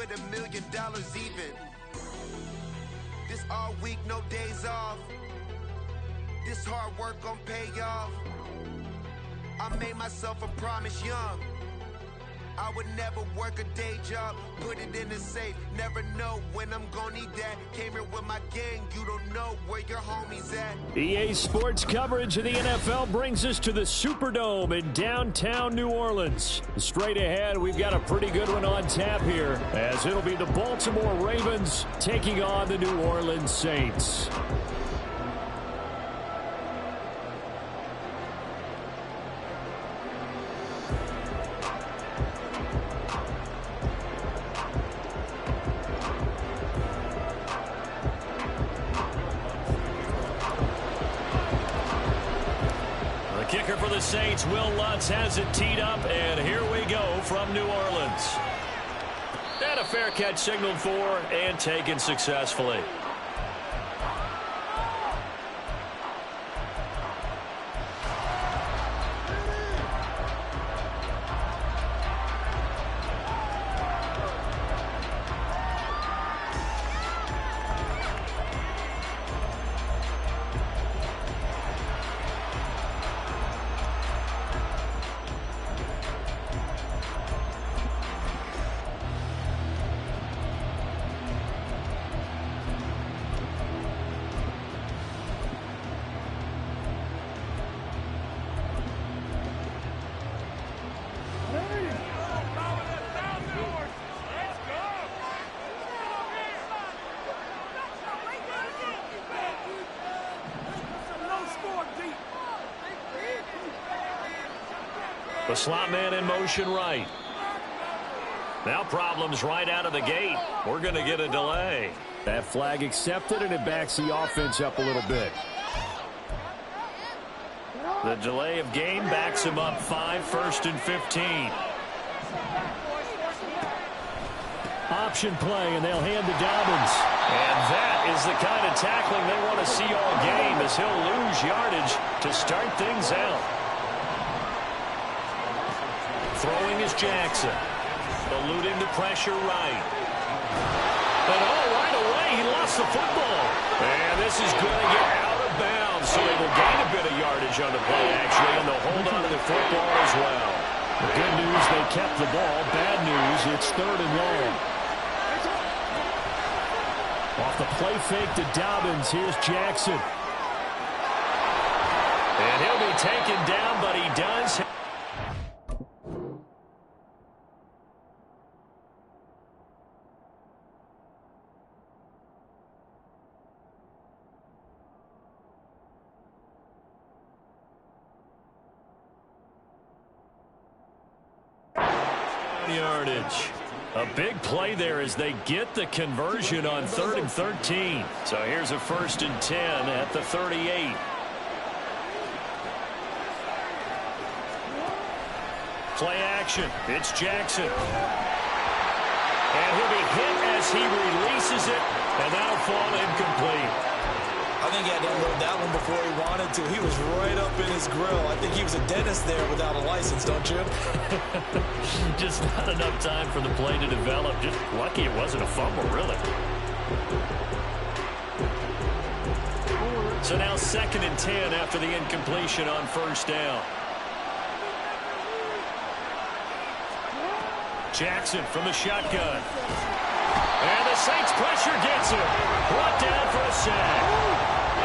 with $1 million even. This all week, no days off. This hard work gon' pay off. I made myself a promise young. I would never work a day job, put it in the safe, never know when I'm gonna need that. Came here with my gang, you don't know where your homies at. EA Sports coverage of the NFL brings us to the Superdome in downtown New Orleans. Straight ahead, we've got a pretty good one on tap here, as it'll be the Baltimore Ravens taking on the New Orleans Saints. Kicker for the Saints, Will Lutz, has it teed up, and here we go from New Orleans. And a fair catch signaled for and taken successfully. The slot man in motion right. Now problems right out of the gate. We're going to get a delay. That flag accepted, and it backs the offense up a little bit. The delay of game backs him up 5, 1st and 15. Option play, and they'll hand to Dobbins. And that is the kind of tackling they want to see all game, as he'll lose yardage to start things out. Throwing is Jackson. Eluding the pressure right. And right away, he lost the football. And this is going to get out of bounds, so they will gain a bit of yardage on the play, actually, and they'll hold on to the football as well. The good news, they kept the ball. Bad news, it's 3rd and long. Off the play fake to Dobbins, here's Jackson. And he'll be taken down, but he does. Yardage. A big play there as they get the conversion on 3rd and 13. So here's a 1st and 10 at the 38. Play action. It's Jackson. And he'll be hit as he releases it, and that'll fall incomplete. I think he had to unload that one before he wanted to. He was right up in his grill. I think he was a dentist there without a license, don't you? Just not enough time for the play to develop. Just lucky it wasn't a fumble, really. So now 2nd and 10 after the incompletion on 1st down. Jackson from the shotgun. And the Saints pressure gets him. Brought down for a sack.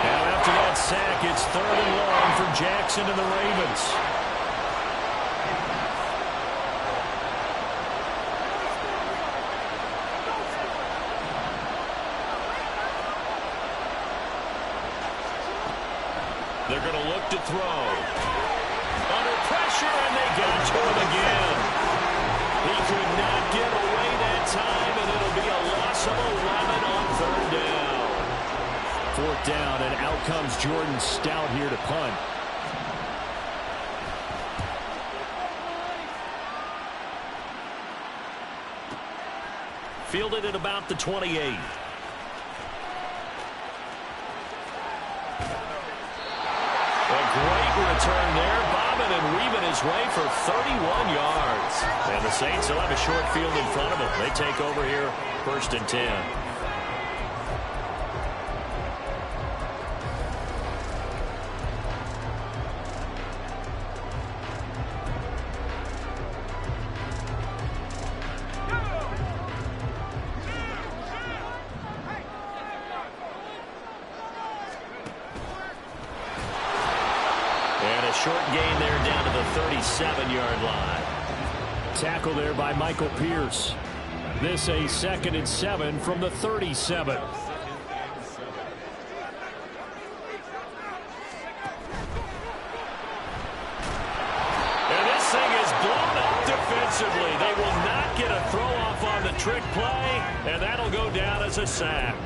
Now after that sack, it's 3rd and long for Jackson and the Ravens. They're going to look to throw. Under pressure, and they got to him again. He could not get away that time, and it'll be a loss of 11 on 3rd down. 4th down, and out comes Jordan Stout here to punt. Fielded at about the 28. A great return there, bobbing and weaving his way for 31 yards. And the Saints will have a short field in front of them. They take over here, 1st and 10. Short gain there down to the 37-yard line. Tackle there by Michael Pierce. This a 2nd and 7 from the 37. And this thing is blown up defensively. They will not get a throw-off on the trick play, and that'll go down as a sack.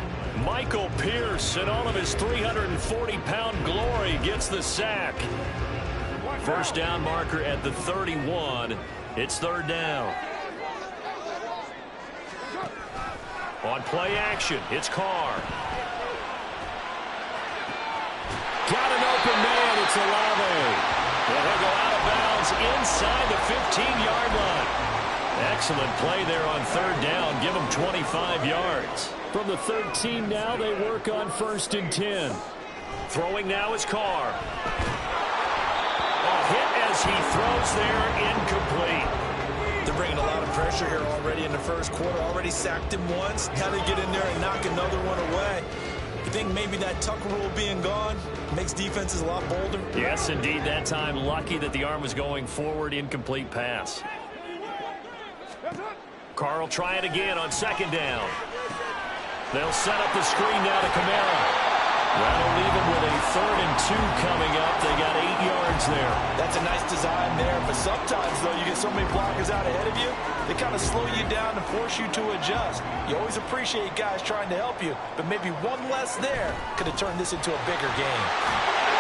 Michael Pierce, in all of his 340-pound glory, gets the sack. First down marker at the 31. It's 3rd down. On play action, it's Carr. Got an open man. It's Olave. And he'll go out of bounds inside the 15-yard line. Excellent play there on 3rd down. Give him 25 yards. From the 13 now, they work on 1st and 10. Throwing now is Carr. Hit as he throws there, incomplete. They're bringing a lot of pressure here already in the 1st quarter. Already sacked him once. Had to get in there and knock another one away. You think maybe that Tucker rule being gone makes defenses a lot bolder? Yes, indeed. That time, lucky that the arm was going forward. Incomplete pass. Carr will try it again on 2nd down. They'll set up the screen now to Kamara. That'll leave him with a 3rd and 2 coming up. They got 8 yards there. That's a nice design there, but sometimes, though, you get so many blockers out ahead of you, they kind of slow you down and force you to adjust. You always appreciate guys trying to help you, but maybe one less there could have turned this into a bigger game.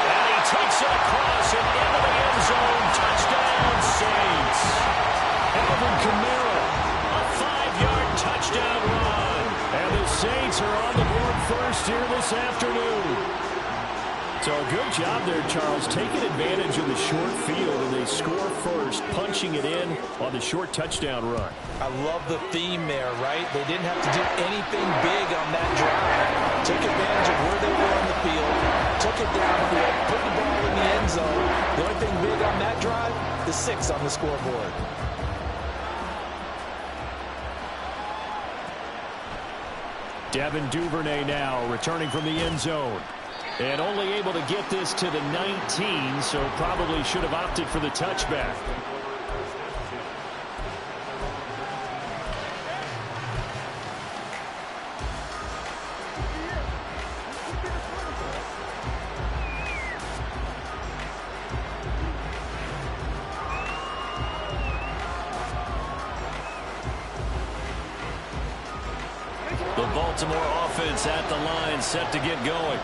And he takes it across and into the end zone. Touchdown, Saints. Alvin Kamara, a 5-yard touchdown run. And the Saints are on the board first here this afternoon. So a good job there, Charles, taking advantage of the short field, and they score first, punching it in on the short touchdown run. I love the theme there, right? They didn't have to do anything big on that drive. Took advantage of where they were on the field, took it downfield, put the ball in the end zone. The only thing big on that drive, the 6 on the scoreboard. Devin Duvernay now returning from the end zone. And only able to get this to the 19, so probably should have opted for the touchback. The Baltimore offense at the line, set to get going.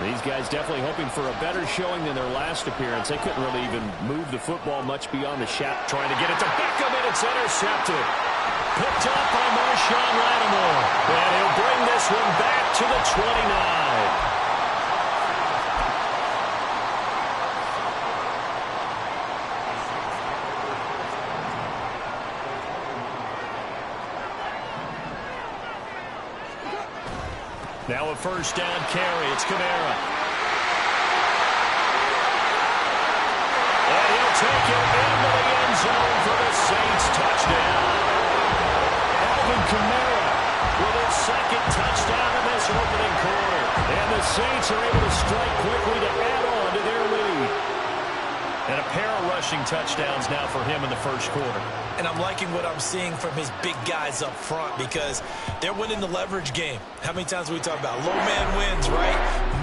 These guys definitely hoping for a better showing than their last appearance. They couldn't really even move the football much beyond the shadow. Trying to get it to Beckham, and it's intercepted. Picked up by Marshawn Lattimore. And he'll bring this one back to the 29. Now a first down carry. It's Kamara. And he'll take it into the end zone for the Saints touchdown. Alvin Kamara with his 2nd touchdown in this opening quarter. And the Saints are able to strike quickly to add on to their lead. And a pair of rushing touchdowns now for him in the 1st quarter. And I'm liking what I'm seeing from his big guys up front because they're winning the leverage game. How many times we talk about low man wins, right?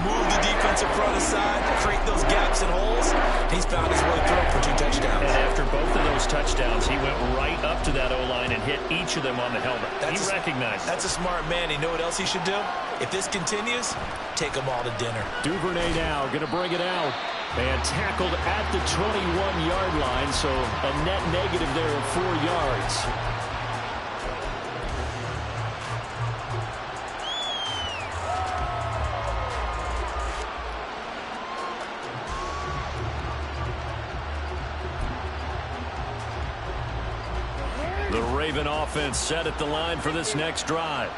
Move the defensive front aside, create those gaps and holes. He's found his way through for 2 touchdowns. And after both of those touchdowns, he went right up to that O-line and hit each of them on the helmet. He recognized it. That's a smart man. You know what else he should do? If this continues, take them all to dinner. Duvernay now going to bring it out. And tackled at the 21-yard line, so a net negative there of 4 yards. Raven offense set at the line for this next drive.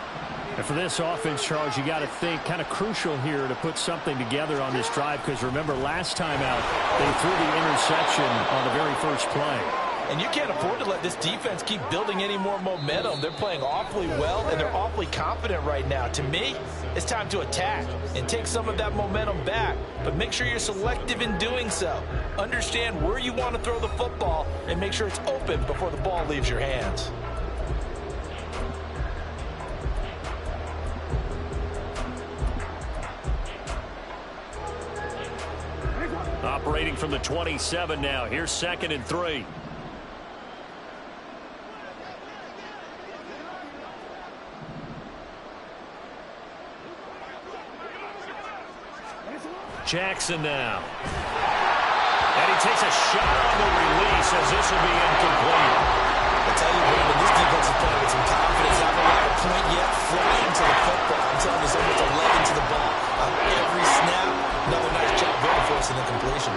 And for this offense, Charles, you got to think kind of crucial here to put something together on this drive, because remember last time out they threw the interception on the very first play. And you can't afford to let this defense keep building any more momentum. They're playing awfully well, and they're awfully confident right now. To me, it's time to attack and take some of that momentum back. But make sure you're selective in doing so. Understand where you want to throw the football and make sure it's open before the ball leaves your hands. Operating from the 27 now. Here's 2nd and 3. Jackson now. And he takes a shot on the release as this will be incomplete. I tell you, Brandon, this defense is playing with some confidence. Not allowed a point yet, flying to the football. I'm telling you, there's almost a leg into the ball on every snap. Another nice job there forcing the completion.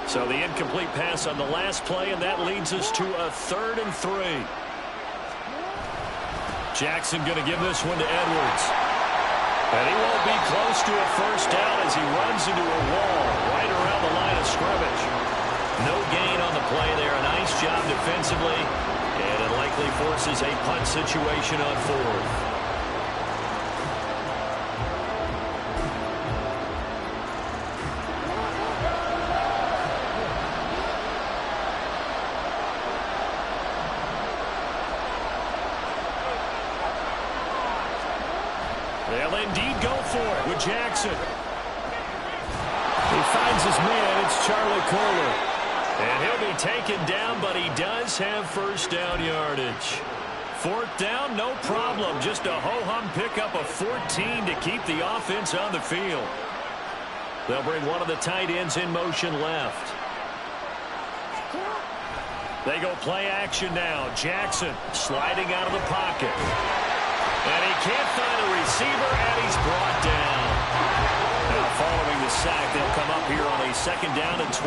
So the incomplete pass on the last play, and that leads us to a 3rd and 3. Jackson going to give this one to Edwards. And he won't be close to a first down as he runs into a wall right around the line of scrimmage. No gain on the play there. A nice job defensively. And it likely forces a punt situation on 4th. They'll indeed go for it with Jackson. He finds his man. It's Charlie Kohler. And he'll be taken down, but he does have first down yardage. 4th down, no problem. Just a ho-hum pickup of 14 to keep the offense on the field. They'll bring one of the tight ends in motion left. They go play action now. Jackson sliding out of the pocket. And he can't find a receiver, and he's brought down. Now following the sack, they'll come up here on a 2nd down and 12.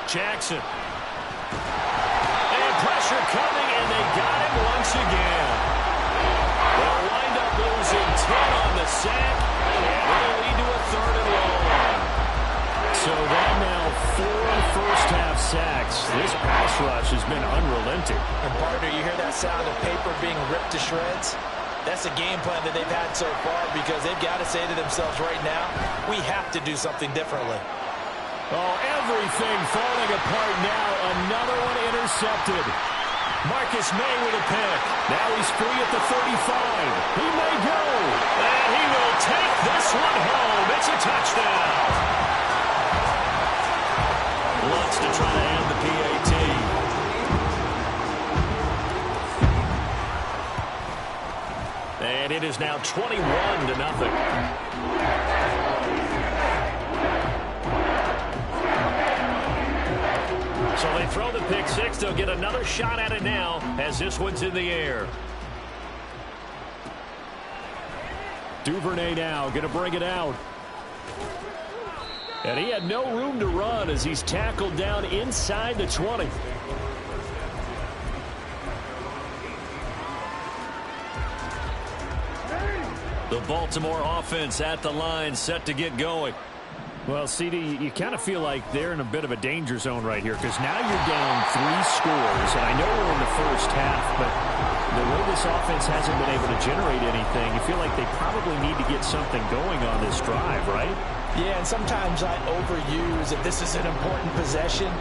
Jackson. And pressure coming, and they got him once again. They'll wind up losing 10 on the sack, and it'll lead to a 3rd and long. So that now 4 first-half sacks. This pass rush has been unrelenting. And partner, you hear that sound of paper being ripped to shreds? That's the game plan that they've had so far, because they've got to say to themselves right now, we have to do something differently. Oh, everything falling apart now. Another one intercepted. Marcus May with a pick. Now he's free at the 35. He may go. And he will take this one home. It's a touchdown. Wants to try to end the PAT. And it is now 21-0. So they throw the pick six. They'll get another shot at it now as this one's in the air. Duvernay now going to bring it out. And he had no room to run as he's tackled down inside the 20. The Baltimore offense at the line, set to get going. Well, CD, you kind of feel like they're in a bit of a danger zone right here, because now you're down 3 scores. And I know we're in the first half, but the way this offense hasn't been able to generate anything, you feel like they probably need to get something going on this drive, right? Yeah, and sometimes I overuse that this is an important possession.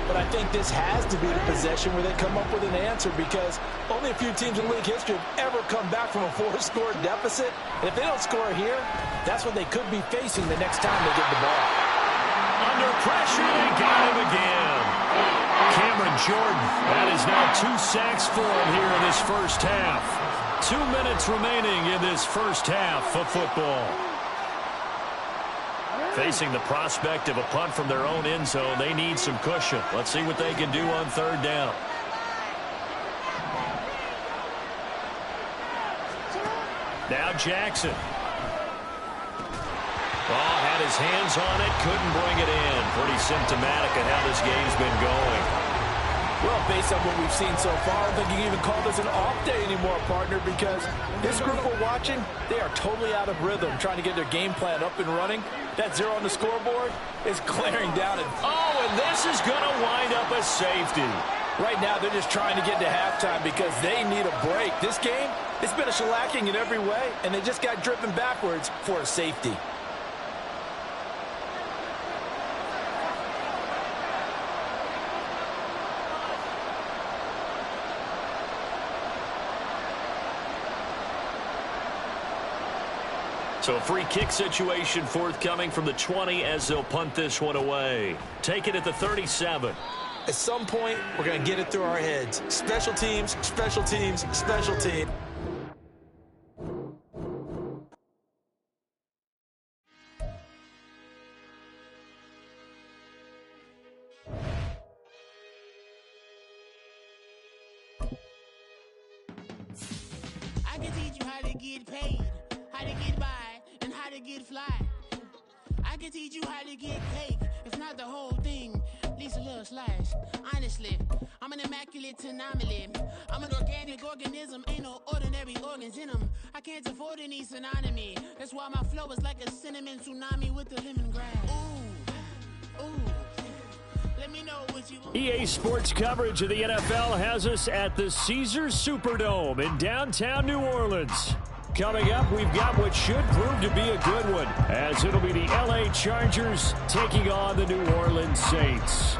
But I think this has to be the possession where they come up with an answer, because only a few teams in league history have ever come back from a 4-score deficit. And if they don't score here, that's what they could be facing the next time they get the ball. Under pressure, they got him again. Cameron Jordan, that is now 2 sacks for him here in this first half. 2 minutes remaining in this first half of football. Facing the prospect of a punt from their own end zone, they need some cushion. Let's see what they can do on 3rd down. Now Jackson. Oh, his hands on it, couldn't bring it in. Pretty symptomatic of how this game's been going. Well, based on what we've seen so far, I don't think you can even call this an off day anymore, partner, because this group we're watching, they are totally out of rhythm, trying to get their game plan up and running. That 0 on the scoreboard is glaring down. And this is going to wind up a safety. Right now, they're just trying to get to halftime because they need a break. This game, it's been a shellacking in every way, and they just got driven backwards for a safety. So a free kick situation forthcoming from the 20 as they'll punt this one away. Take it at the 37. At some point, we're going to get it through our heads. Special teams, special teams, special team. I can teach you how to get paid, how to get by, and how to get fly. I can teach you how to get cake, if not the whole thing, at least a little slice. Honestly, I'm an immaculate anomaly. I'm an organic organism, ain't no ordinary organs in them. I can't afford any synonymy. That's why my flow is like a cinnamon tsunami with the lemongrass. Ooh, ooh. Let me know what you want. EA Sports coverage of the NFL has us at the Caesars Superdome in downtown New Orleans. Coming up, we've got what should prove to be a good one, as it'll be the LA Chargers taking on the New Orleans Saints.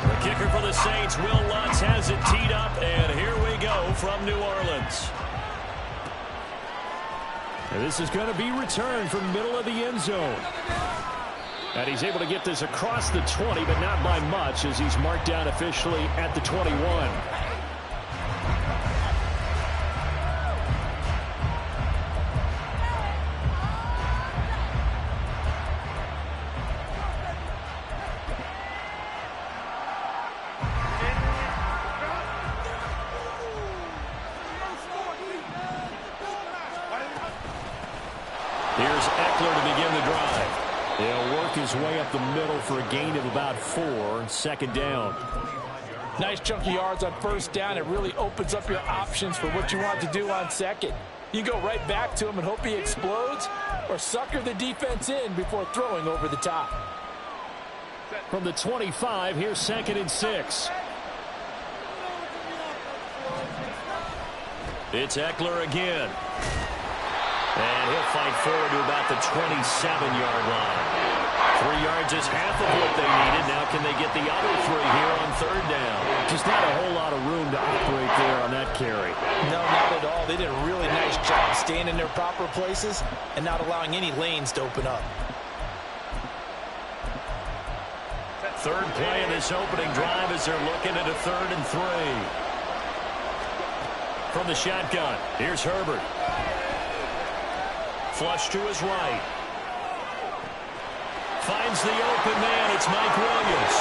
The kicker for the Saints, Will Lutz, has it teed up, and here we go from New Orleans. And this is going to be returned from middle of the end zone. And he's able to get this across the 20, but not by much, as he's marked down officially at the 21. Here's Eckler to begin the drive. He'll work his way up the middle for a gain of about 4, second down. Nice chunk of yards on first down. It really opens up your options for what you want to do on second. You go right back to him and hope he explodes, or sucker the defense in before throwing over the top. From the 25, here's 2nd and 6. It's Eckler again. And he'll fight forward to about the 27-yard line. 3 yards is half of what they needed. Now can they get the other 3 here on third down? Just not a whole lot of room to operate there on that carry. No, not at all. They did a really nice job staying in their proper places and not allowing any lanes to open up. Third play of this opening drive as they're looking at a 3rd and 3. From the shotgun, here's Herbert. Flush to his right. Finds the open man. It's Mike Williams.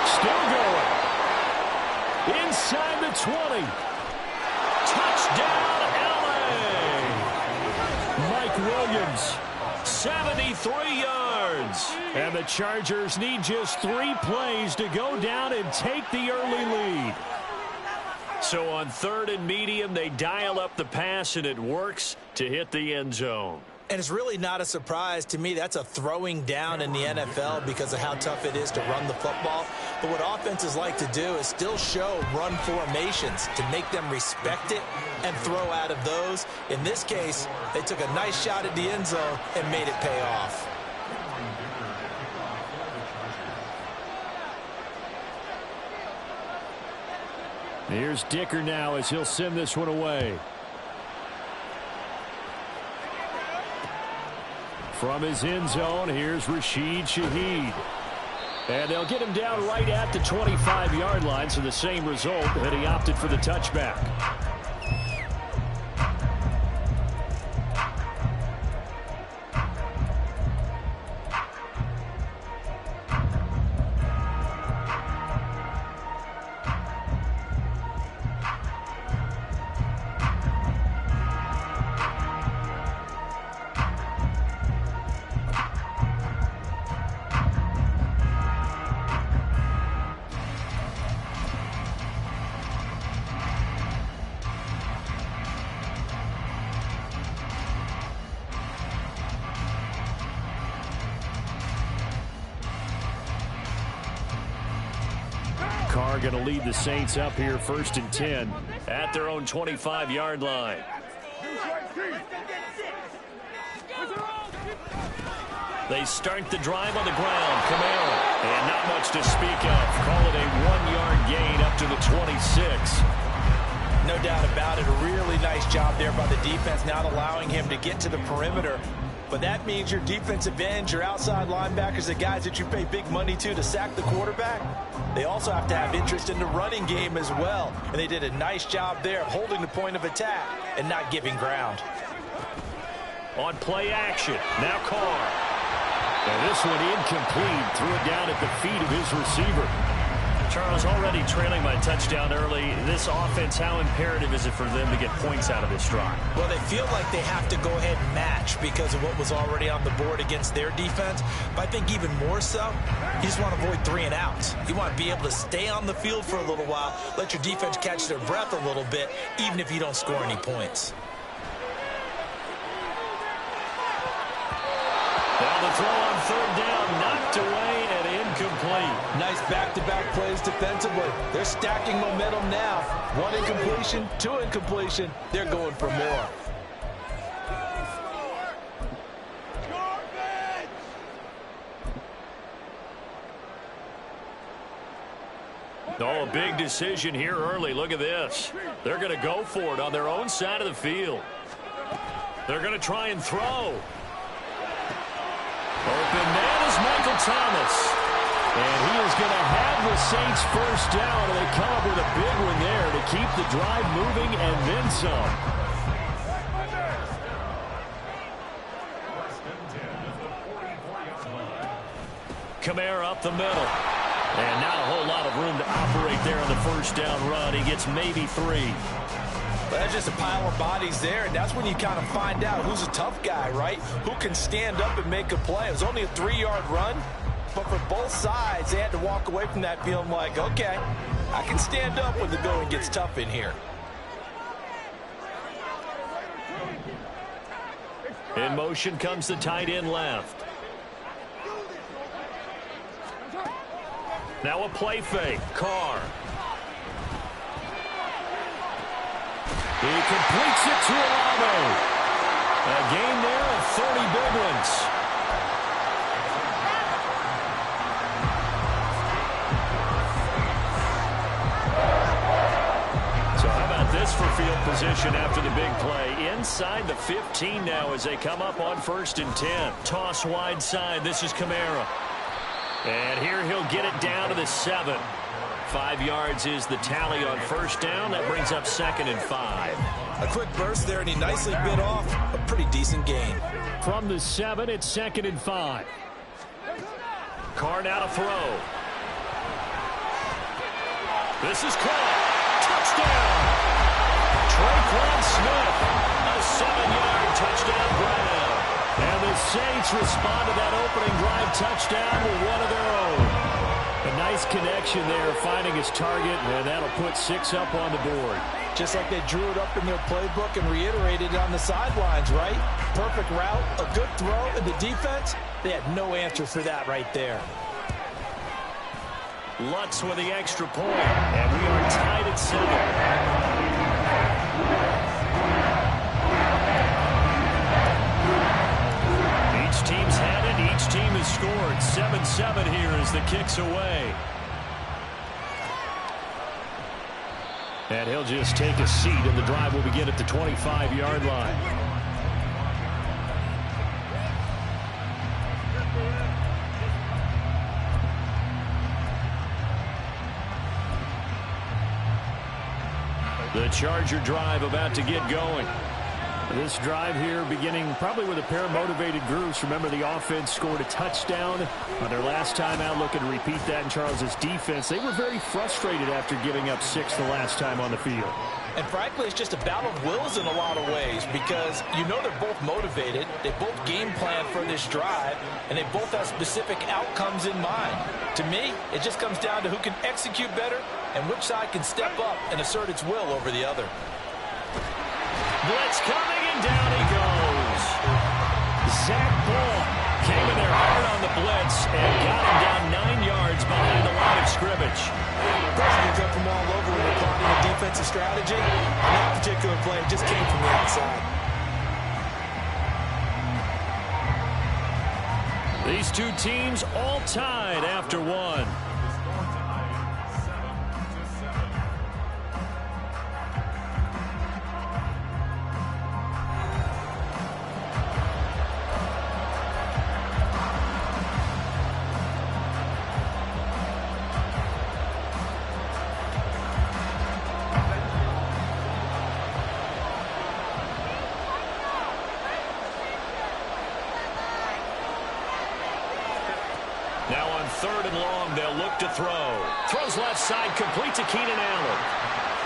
Still going. Inside the 20. Touchdown, LA! Mike Williams. 73 yards. And the Chargers need just 3 plays to go down and take the early lead. So on 3rd and medium, they dial up the pass, and it works to hit the end zone. And it's really not a surprise to me. That's a throwing down in the NFL because of how tough it is to run the football. But what offenses like to do is still show run formations to make them respect it and throw out of those. In this case, they took a nice shot at the end zone and made it pay off. Here's Dicker now as he'll send this one away. From his end zone, here's Rashid Shaheed. And they'll get him down right at the 25-yard line, so the same result, and he opted for the touchback. Carr going to lead the Saints up here 1st and 10. At their own 25-yard line. They start the drive on the ground. Kamara. And not much to speak of. Call it a 1-yard gain up to the 26. No doubt about it. A really nice job there by the defense, not allowing him to get to the perimeter. But that means your defensive ends, your outside linebackers, the guys that you pay big money to sack the quarterback, they also have to have interest in the running game as well. And they did a nice job there of holding the point of attack and not giving ground. On play action. Now Carr. And this one incomplete. Threw it down at the feet of his receiver. Charles, already trailing my touchdown early. This offense, how imperative is it for them to get points out of this drive? Well, they feel like they have to go ahead and match because of what was already on the board against their defense. But I think even more so, you just want to avoid 3 and outs. You want to be able to stay on the field for a little while, let your defense catch their breath a little bit, even if you don't score any points. Now the throw on 3rd down, knocked away and incomplete. Nice back-to-back plays defensively. They're stacking momentum now. 1 incompletion, 2 incompletion. They're going for more. Oh, a big decision here early. Look at this. They're going to go for it on their own side of the field. They're going to try and throw. Open man is Michael Thomas. And he is going to have the Saints 1st down, and they come up with a big one there to keep the drive moving and then some. Kamara up the middle. And not a whole lot of room to operate there on the 1st down run. He gets maybe 3. But that's just a pile of bodies there, and that's when you kind of find out who's a tough guy, right? Who can stand up and make a play. It was only a 3-yard run, but for both sides, they had to walk away from that feeling like, okay, I can stand up when the going gets tough in here. In motion comes the tight end left. Now a play fake. Carr. He completes it to Alamo. A gain there of 30 big ones. So how about this for field position after the big play? Inside the 15 now as they come up on 1st and 10. Toss wide side. This is Kamara. And here he'll get it down to the 7. 5 yards is the tally on 1st down. That brings up 2nd and 5. A quick burst there, and he nicely bit off a pretty decent gain. From the 7, it's 2nd and 5. Carr now to throw. This is caught. Touchdown. Traquan Smith. A 7-yard touchdown grab. And the Saints respond to that opening drive touchdown with one of their own. A nice connection there, finding his target, and that'll put 6 up on the board. Just like they drew it up in their playbook and reiterated it on the sidelines, right? Perfect route, a good throw, and the defense, they had no answer for that right there. Lutz with the extra point, and we are tied at 7. Team's had it. Each team has scored. 7-7 here as the kick's away. And he'll just take a seat, and the drive will begin at the 25-yard line. The Charger drive about to get going. This drive here beginning probably with a pair of motivated groups. Remember, the offense scored a touchdown on their last time out. Looking to repeat that in Charles' defense. They were very frustrated after giving up 6 the last time on the field. And frankly, it's just a battle of wills in a lot of ways because you know they're both motivated. They both game plan for this drive, and they both have specific outcomes in mind. To me, it just comes down to who can execute better and which side can step up and assert its will over the other. Blitz coming, and down he goes. Zach Ball came in there hard on the blitz and got him down 9 yards behind the line of scrimmage. Pressure can come from all over when they're plotting a defensive strategy. On that particular play, it just came from the outside. These two teams all tied after one. Now on 3rd and long, they'll look to throw. Throws left side, complete to Keenan Allen.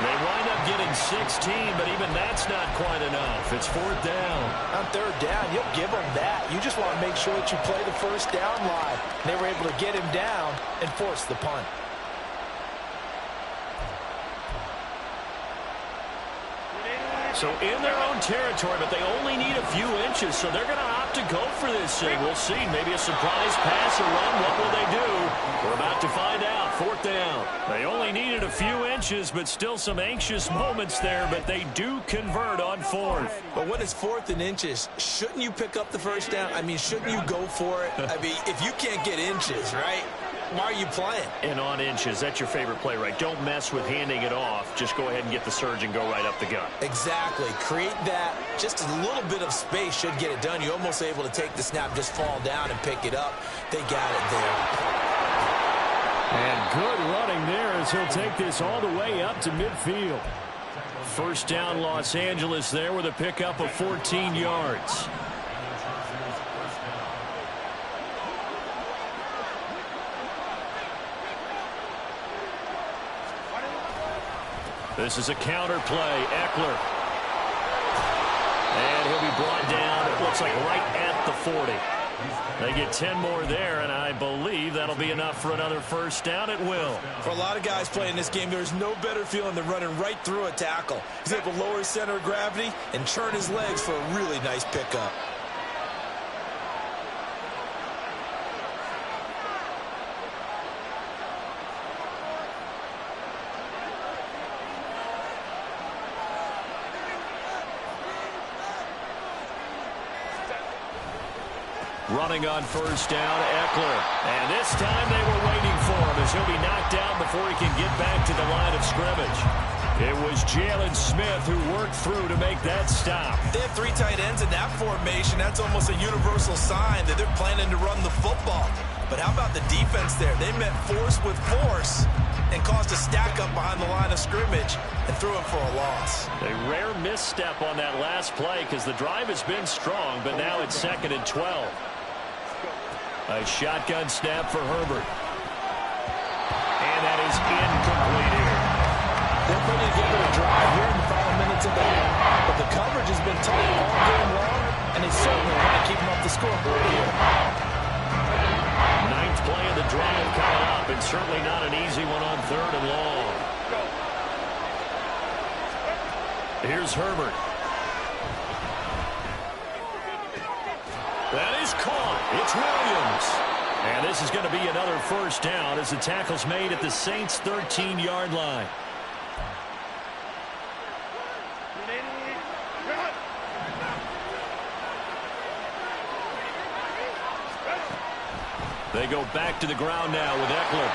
They wind up getting 16, but even that's not quite enough. It's 4th down. On 3rd down, you'll give them that. You just want to make sure that you play the first down line. They were able to get him down and force the punt. So in their own territory, but they only need a few inches, so they're going to opt to go for this thing. We'll see. Maybe a surprise pass or run. What will they do? We're about to find out. 4th down. They only needed a few inches, but still some anxious moments there, but they do convert on 4th. But when it's 4th and inches, shouldn't you pick up the first down? I mean, shouldn't you go for it? I mean, if you can't get inches, right? Why are you playing? And on inches, that's your favorite play, right? Don't mess with handing it off. Just go ahead and get the surge and go right up the gut. Exactly. Create that. Just a little bit of space should get it done. You're almost able to take the snap, just fall down and pick it up. They got it there. And good running there as he'll take this all the way up to midfield. 1st down, Los Angeles there with a pickup of 14 yards. This is a counter play. Eckler. And he'll be brought down, it looks like right at the 40. They get 10 more there, and I believe that'll be enough for another 1st down. It will. For a lot of guys playing this game, there's no better feeling than running right through a tackle. He's able to lower his center of gravity and churn his legs for a really nice pickup. Running on 1st down, Eckler. And this time they were waiting for him as he'll be knocked down before he can get back to the line of scrimmage. It was Jalen Smith who worked through to make that stop. They have 3 tight ends in that formation. That's almost a universal sign that they're planning to run the football. But how about the defense there? They met force with force and caused a stack up behind the line of scrimmage and threw it for a loss. A rare misstep on that last play because the drive has been strong, but now it's 2nd and 12. A shotgun snap for Herbert. And that is incomplete here. They're putting together a drive here in the final minutes of the half. But the coverage has been tight all game long, and they certainly want to keep them up the scoreboard here. 9th play of the drive coming up, and certainly not an easy one on 3rd and long. Here's Herbert. That is caught. It's Williams. And this is going to be another 1st down as the tackle's made at the Saints' 13-yard line. They go back to the ground now with Eckler.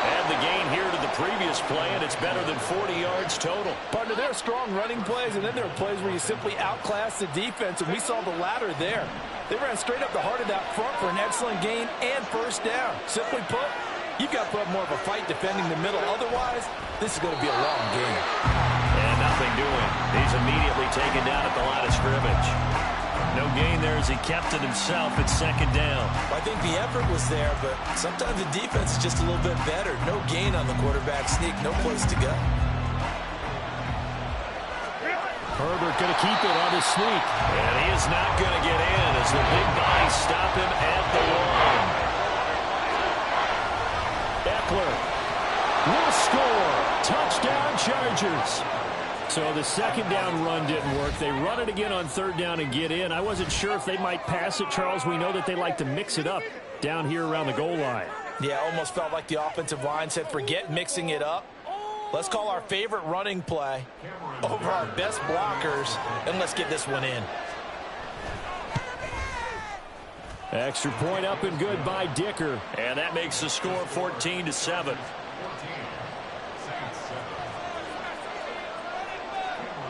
Add the gain here to the previous play, and it's better than 40 yards total. Partner, there are strong running plays, and then there are plays where you simply outclass the defense, and we saw the latter there. They ran straight up the heart of that front for an excellent gain and 1st down. Simply put, you've got to put up more of a fight defending the middle. Otherwise, this is going to be a long game. And nothing doing. He's immediately taken down at the line of scrimmage. No gain there as he kept it himself at 2nd down. I think the effort was there, but sometimes the defense is just a little bit better. No gain on the quarterback sneak, no place to go. Herbert going to keep it on his sneak. And he is not going to get in as the big bodies stop him at the line. Eckler will score. Touchdown Chargers. So the second down run didn't work. They run it again on third down and get in. I wasn't sure if they might pass it, Charles. We know that they like to mix it up down here around the goal line. Yeah, almost felt like the offensive line said, forget mixing it up. Let's call our favorite running play over our best blockers, and let's get this one in. Extra point up and good by Dicker. And that makes the score 14-7.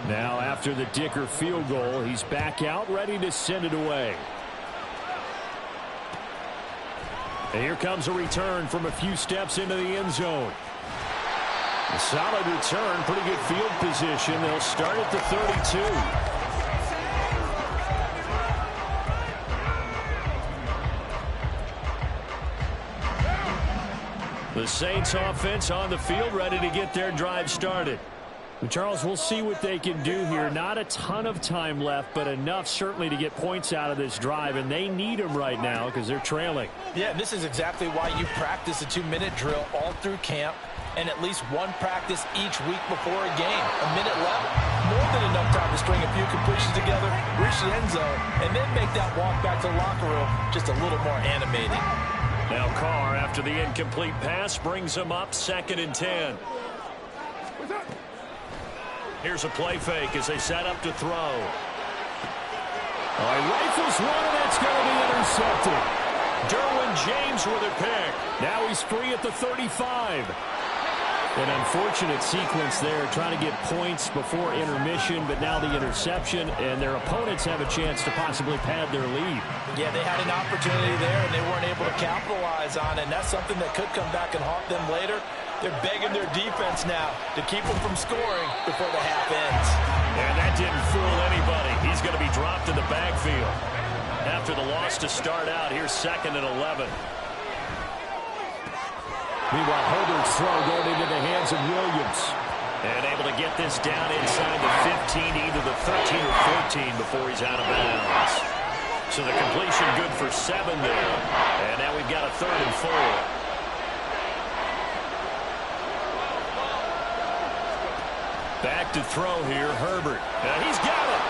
Now after the Dicker field goal, he's back out ready to send it away. And here comes a return from a few steps into the end zone. A solid return, pretty good field position. They'll start at the 32. The Saints offense on the field, ready to get their drive started. Charles, we'll see what they can do here. Not a ton of time left, but enough certainly to get points out of this drive, and they need them right now because they're trailing. Yeah, this is exactly why you practice a 2-minute drill all through camp and at least one practice each week before a game. A minute left, more than enough time to string a few completions together, reach the end zone, and then make that walk back to the locker room just a little more animated. Now Carr, after the incomplete pass, brings them up 2nd and 10. Here's a play fake as they set up to throw. Rifles one, and that's going to be intercepted. Derwin James with a pick. Now he's free at the 35. An unfortunate sequence there, trying to get points before intermission, but now the interception, and their opponents have a chance to possibly pad their lead. Yeah, they had an opportunity there, and they weren't able to capitalize on it, and that's something that could come back and haunt them later. They're begging their defense now to keep them from scoring before the half ends. And that didn't fool anybody. He's going to be dropped in the backfield. After the loss to start out, here's 2nd and 11. Meanwhile, Herbert's throw going into the hands of Williams. And able to get this down inside the 15, either the 13 or 14 before he's out of bounds. So the completion good for 7 there. And now we've got a 3rd and 4. Back to throw here, Herbert. He's got it.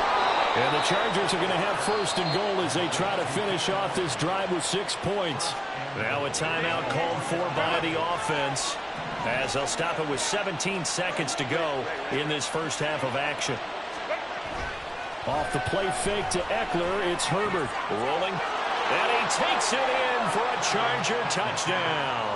And the Chargers are going to have 1st and goal as they try to finish off this drive with 6 points. Now a timeout called for by the offense as they'll stop it with 17 seconds to go in this first half of action. Off the play fake to Eckler, it's Herbert. Rolling, and he takes it in for a Charger touchdown.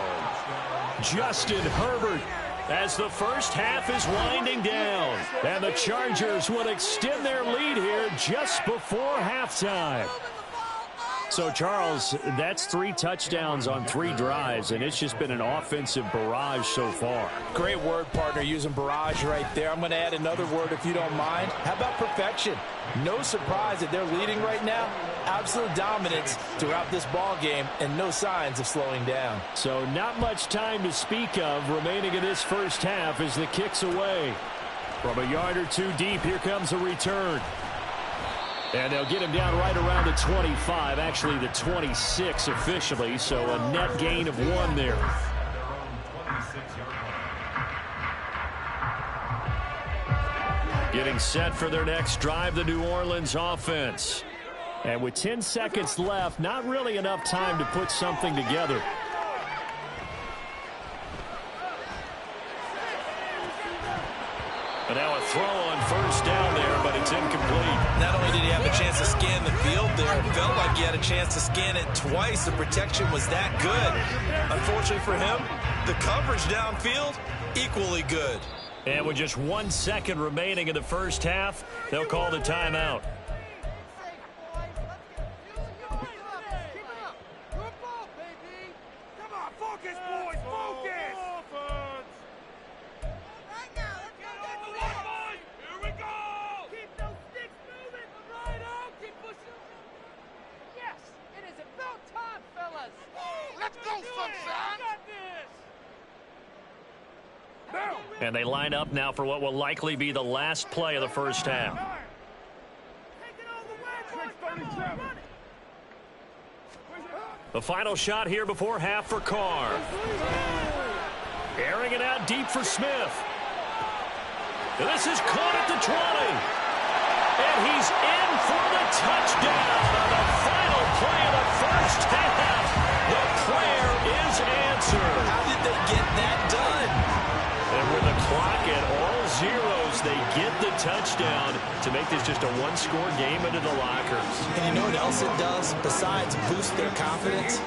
Justin Herbert, as the first half is winding down. And the Chargers will extend their lead here just before halftime. So, Charles, that's 3 touchdowns on 3 drives, and it's just been an offensive barrage so far. Great word, partner, using barrage right there. I'm going to add another word if you don't mind. How about perfection? No surprise that they're leading right now. Absolute dominance throughout this ball game and no signs of slowing down. So not much time to speak of remaining in this first half as the kick's away. From a yard or 2 deep, here comes a return. And they'll get him down right around the 25, actually the 26 officially, so a net gain of 1 there. Getting set for their next drive, the New Orleans offense. And with 10 seconds left, not really enough time to put something together. But now a throw on 1st down there, but it's incomplete. Not only did he have a chance to scan the field there, it felt like he had a chance to scan it twice. The protection was that good. Unfortunately for him, the coverage downfield, equally good. And with just 1 second remaining in the first half, they'll call the timeout. And they line up now for what will likely be the last play of the first half. The final shot here before half for Carr. Airing it out deep for Smith. And this is caught at the 20. And he's in for the touchdown on the final play of the first half. The prayer is answered. How did they get that done? And with the clock at all zeros, they get the touchdown to make this just a one-score game into the lockers. And you know what else it does? Besides boost their confidence,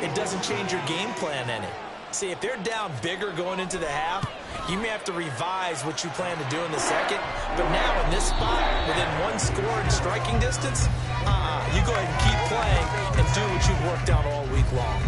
it doesn't change your game plan any. See, if they're down bigger going into the half, you may have to revise what you plan to do in the second. But now in this spot, within one score and striking distance, you go ahead and keep playing and do what you've worked out all week long.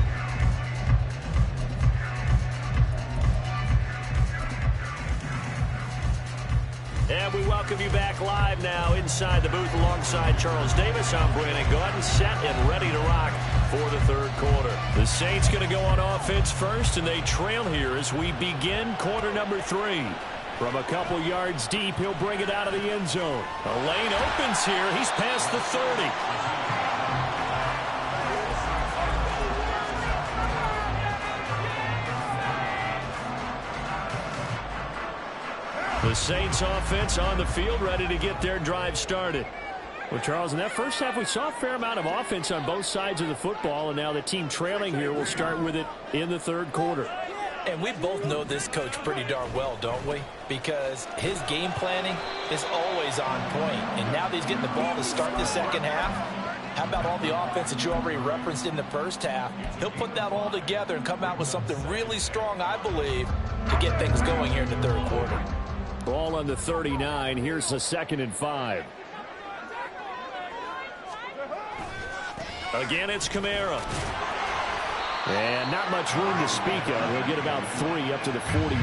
And we welcome you back live now inside the booth alongside Charles Davis. I'm Brandon Gaudin, set and ready to rock for the third quarter. The Saints going to go on offense first, and they trail here as we begin quarter number 3. From a couple yards deep, he'll bring it out of the end zone. A lane opens here. He's past the 30. The Saints offense on the field, ready to get their drive started. Well, Charles, in that first half, we saw a fair amount of offense on both sides of the football, and now the team trailing here will start with it in the third quarter. And we both know this coach pretty darn well, don't we? Because his game planning is always on point. And now that he's getting the ball to start the second half, how about all the offense that you already referenced in the first half? He'll put that all together and come out with something really strong, I believe, to get things going here in the third quarter. Ball on the 39. Here's the 2nd and 5. Again, it's Kamara. And not much room to speak of. He'll get about 3 up to the 41.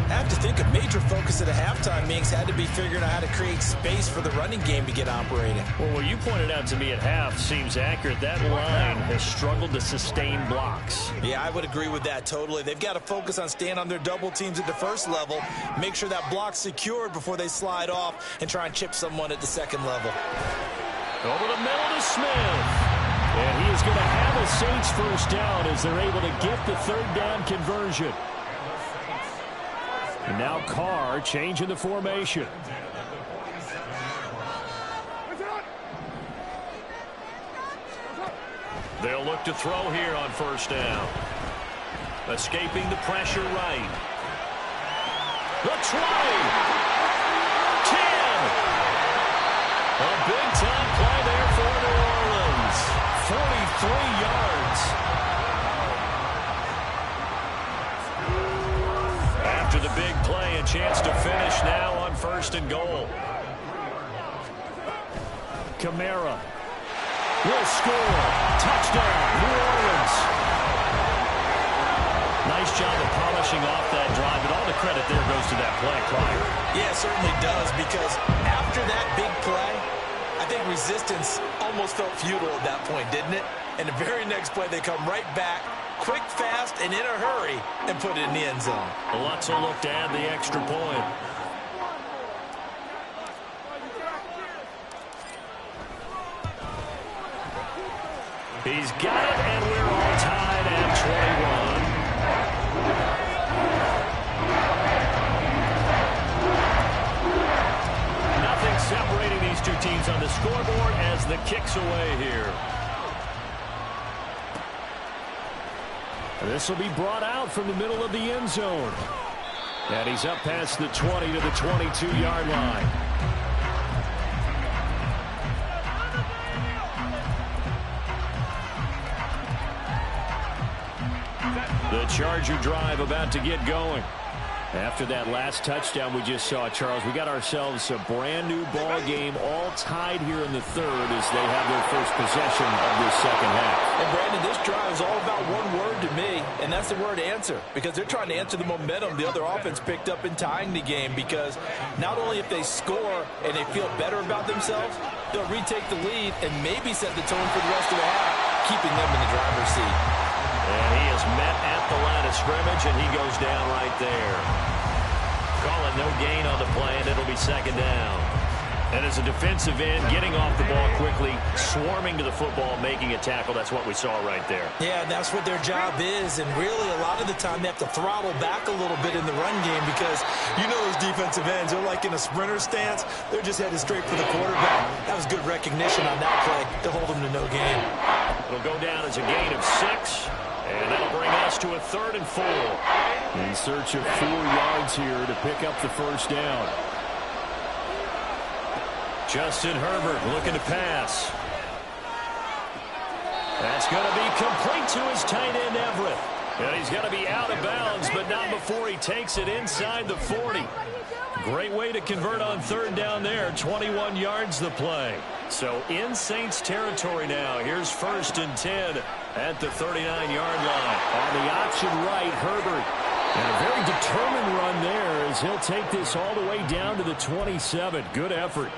I have to think a major focus at a halftime means had to be figuring out how to create space for the running game to get operating. Well, what you pointed out to me at half seems accurate. That line has struggled to sustain blocks. Yeah, I would agree with that totally. They've got to focus on staying on their double teams at the first level, make sure that block's secured before they slide off and try and chip someone at the second level. Over the middle to Smith. And he is going to have a Saints first down as they're able to get the third down conversion. And now Carr changing the formation. They'll look to throw here on first down. Escaping the pressure right. The 20. 10. A big-time play there for New Orleans. 43 yards. After the big play, a chance to finish now on 1st and goal. Kamara will score. Touchdown, New Orleans. Nice job of polishing off that drive, but all the credit there goes to that play prior. Yeah, it certainly does, because after that big play, I think resistance almost felt futile at that point, didn't it? And the very next play, they come right back, quick, fast, and in a hurry, and put it in the end zone. Lots of look to add the extra point. He's got it, and we're all tied at 21. Nothing separating these two teams on the scoreboard as the kick's away here. This will be brought out from the middle of the end zone. And he's up past the 20 to the 22-yard line. The Charger drive about to get going. After that last touchdown we just saw, Charles, we got ourselves a brand new ball game, all tied here in the third as they have their first possession of this second half. And Brandon, this drive is all about one word to me, and that's the word answer, because they're trying to answer the momentum the other offense picked up in tying the game, because not only if they score and they feel better about themselves, they'll retake the lead and maybe set the tone for the rest of the half, keeping them in the driver's seat. And he is met at the line of scrimmage, and he goes down right there. Call it no gain on the play, and it'll be second down. And as a defensive end, getting off the ball quickly, swarming to the football, making a tackle, that's what we saw right there. Yeah, and that's what their job is. And really, a lot of the time, they have to throttle back a little bit in the run game because you know those defensive ends, they're like in a sprinter stance. They're just headed straight for the quarterback. That was good recognition on that play to hold them to no gain. It'll go down as a gain of 6. And that'll bring us to a 3rd and 4. In search of 4 yards here to pick up the first down. Justin Herbert looking to pass. That's going to be complete to his tight end, Everett. And he's going to be out of bounds, but not before he takes it inside the 40. Great way to convert on 3rd down there. 21 yards the play. So in Saints territory now. Here's 1st and 10 at the 39-yard line. On the option right, Herbert. And a very determined run there as he'll take this all the way down to the 27. Good effort.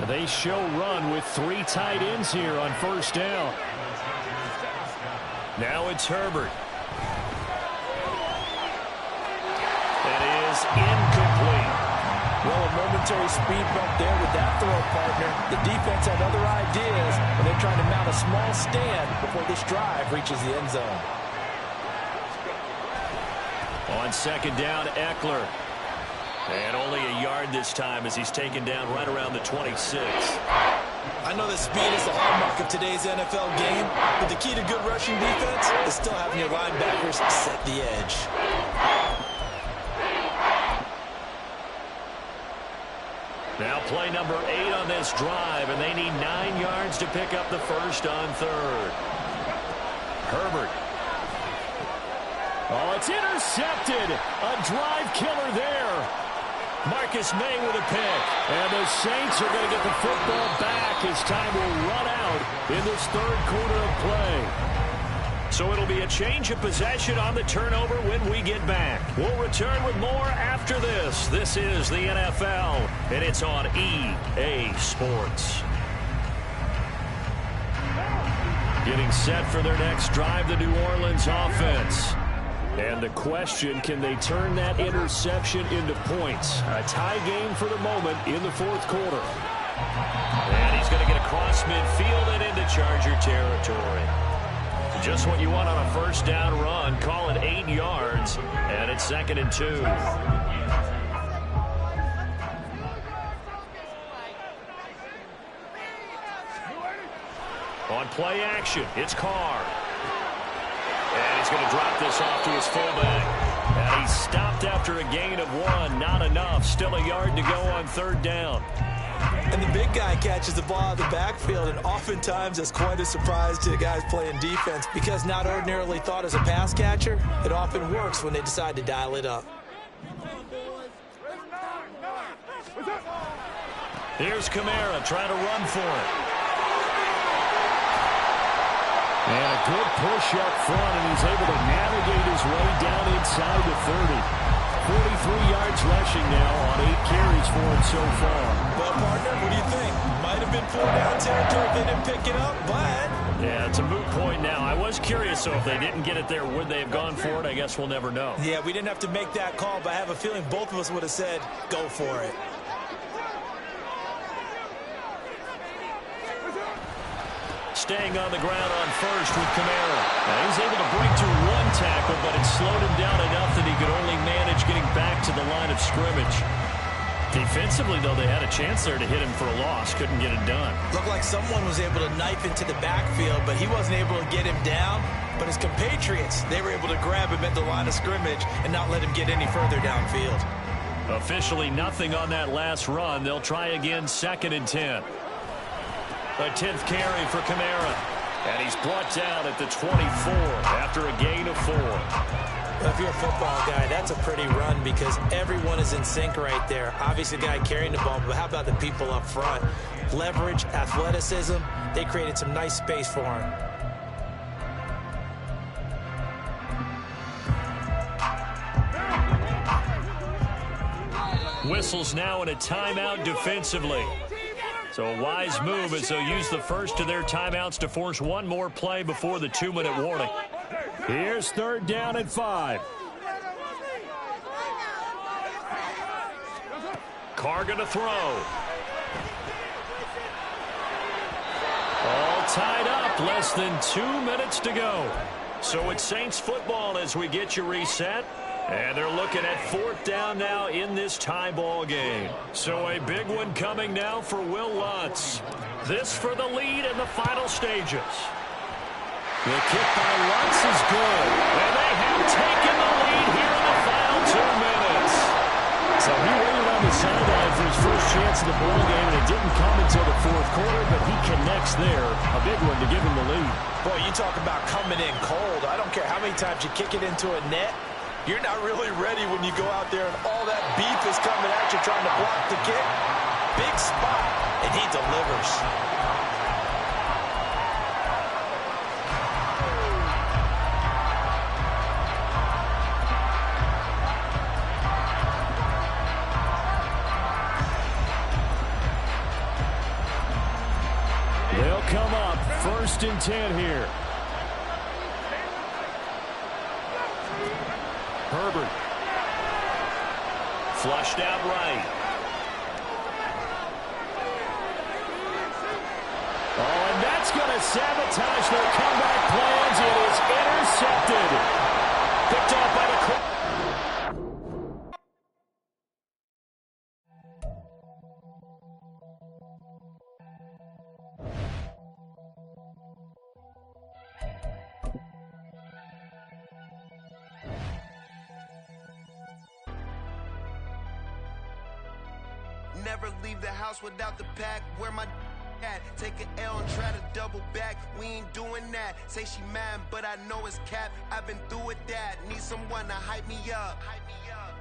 They show run with 3 tight ends here on 1st down. Now it's Herbert. It is incomplete. Well, a momentary speed bump there with that throw, partner. The defense had other ideas, but they're trying to mount a small stand before this drive reaches the end zone. On 2nd down, Eckler. And only a yard this time as he's taken down right around the 26. I know that speed is the hallmark of today's NFL game, but the key to good rushing defense is still having your linebackers set the edge. Now play number 8 on this drive, and they need 9 yards to pick up the first on 3rd. Herbert. Oh, it's intercepted. A drive killer there. Marcus May with a pick. And the Saints are going to get the football back as time will run out in this 3rd quarter of play. So it'll be a change of possession on the turnover when we get back. We'll return with more after this. This is the NFL, and it's on EA Sports. Getting set for their next drive, the New Orleans offense. And the question, can they turn that interception into points? A tie game for the moment in the 4th quarter. And he's going to get across midfield and into Charger territory. Just what you want on a 1st down run. Call it 8 yards, and it's 2nd and 2. On play action, it's Carr. And he's going to drop this off to his fullback. And he's stopped after a gain of 1. Not enough. Still a yard to go on 3rd down. And the big guy catches the ball out of the backfield, and oftentimes it's quite a surprise to the guys playing defense because not ordinarily thought as a pass catcher, it often works when they decide to dial it up. Here's Kamara trying to run for it. And a good push up front, and he's able to navigate his way down inside the 30. 43 yards rushing now on 8 carries for him so far. Well, partner, what do you think? Might have been 4-down territory if they didn't pick it up, but... Yeah, it's a moot point now. I was curious, so if they didn't get it there, would they have gone for it? I guess we'll never know. Yeah, we didn't have to make that call, but I have a feeling both of us would have said, go for it. Staying on the ground on 1st with Kamara. Now he's able to break through 1 tackle, but it slowed him down enough that he could only manage getting back to the line of scrimmage. Defensively, though, they had a chance there to hit him for a loss. Couldn't get it done. Looked like someone was able to knife into the backfield, but he wasn't able to get him down. But his compatriots, they were able to grab him at the line of scrimmage and not let him get any further downfield. Officially nothing on that last run. They'll try again 2nd and 10. A 10th carry for Kamara. And he's brought down at the 24 after a gain of 4. Well, if you're a football guy, that's a pretty run because everyone is in sync right there. Obviously, the guy carrying the ball, but how about the people up front? Leverage, athleticism, they created some nice space for him. Whistles now in a timeout defensively. So a wise move as they'll use the first of their timeouts to force one more play before the 2-minute warning. Here's 3rd down and 5. Carr going to throw. tied up. Less than 2 minutes to go. So it's Saints football as we get you reset. And they're looking at 4th down now in this tie ball game. So a big one coming now for Will Lutz. This for the lead in the final stages. The kick by Lutz is good. And they have taken the lead here in the final 2 minutes. So he waited on the sideline for his first chance in the ball game, and it didn't come until the 4th quarter, but he connects there. A big one to give him the lead. Boy, you talk about coming in cold. I don't care how many times you kick it into a net. You're not really ready when you go out there and all that beef is coming at you trying to block the kick. Big spot, and he delivers. They'll come up 1st and 10 here. Herbert. Flushed out right. Oh, and that's going to sabotage their comeback plans. It is intercepted. Picked off by the... Never leave the house without the pack. Where my at? Take an L and try to double back. We ain't doing that. Say she mad, but I know it's cap. I've been through with that. Need someone to hype me up.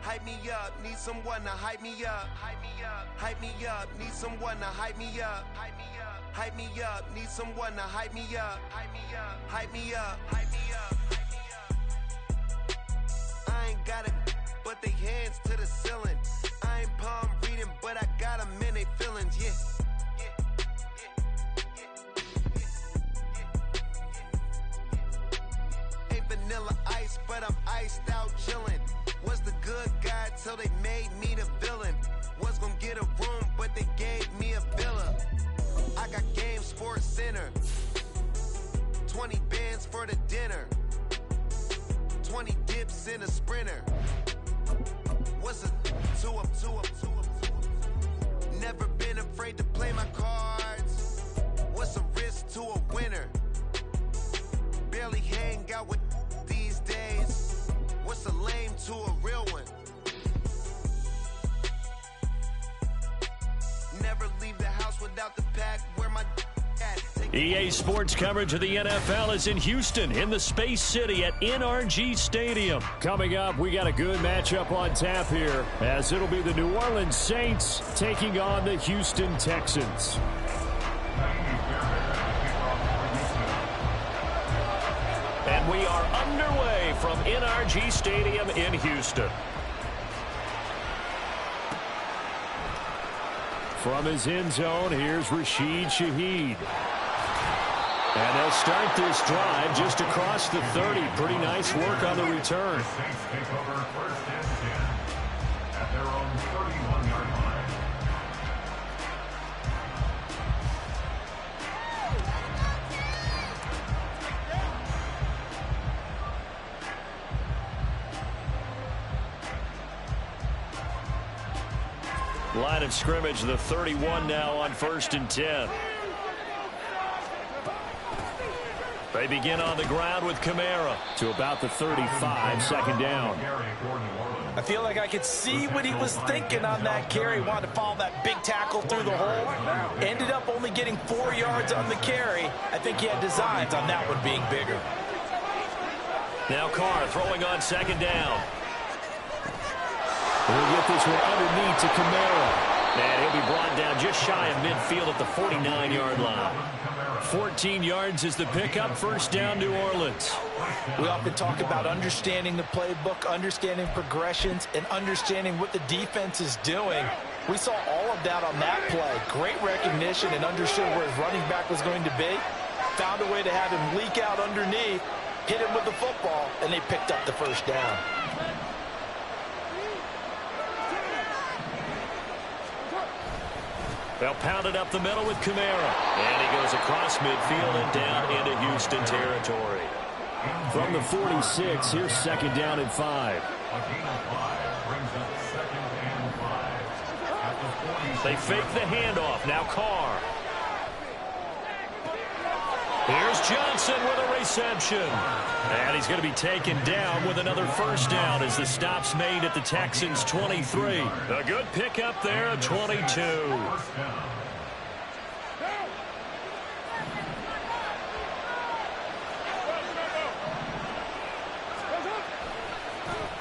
Hype me up. Need someone to hype me up. Hype me up. Need someone to hype me up. Hype me up. Need someone to hype me up. Hype me up. I ain't got it, but they hands to the ceiling. I ain't palm reading, but I got them in they feelings, yeah. Ain't vanilla ice, but I'm iced out chillin'. Was the good guy till they made me the villain. Was gonna get a room, but they gave me a villa. I got game Sports Center. 20 bands for the dinner. 20 dips in a sprinter. What's a two up? Never been afraid to play my cards. What's a risk to a winner? Barely hang out with these days. What's a lame to a real one? Never leave the house without the pack. Where my EA Sports coverage of the NFL is in Houston, in the Space City at NRG Stadium. Coming up, we got a good matchup on tap here, as it'll be the New Orleans Saints taking on the Houston Texans. And we are underway from NRG Stadium in Houston. From his end zone, here's Rashid Shaheed. And they'll start this drive just across the 30. Pretty nice work on the return. Line of scrimmage, the 31 now on 1st and 10. They begin on the ground with Kamara to about the 35, 2nd down. I feel like I could see what he was thinking on that carry. Wanted to follow that big tackle through the hole. Ended up only getting 4 yards on the carry. I think he had designs on that one being bigger. Now Carr throwing on 2nd down. We'll get this one underneath to Kamara. And he'll be brought down just shy of midfield at the 49-yard line. 14 yards is the pickup. 1st down, New Orleans. We often talk about understanding the playbook, understanding progressions, and understanding what the defense is doing. We saw all of that on that play. Great recognition and understood where his running back was going to be. Found a way to have him leak out underneath, hit him with the football, and they picked up the 1st down. They'll pound it up the middle with Kamara. And he goes across midfield and down into Houston territory. From the 46, here's 2nd down and 5. They fake the handoff. Now Carr. Here's Johnson with a reception. And he's going to be taken down with another 1st down as the stop's made at the Texans' 23. A good pickup there at 22.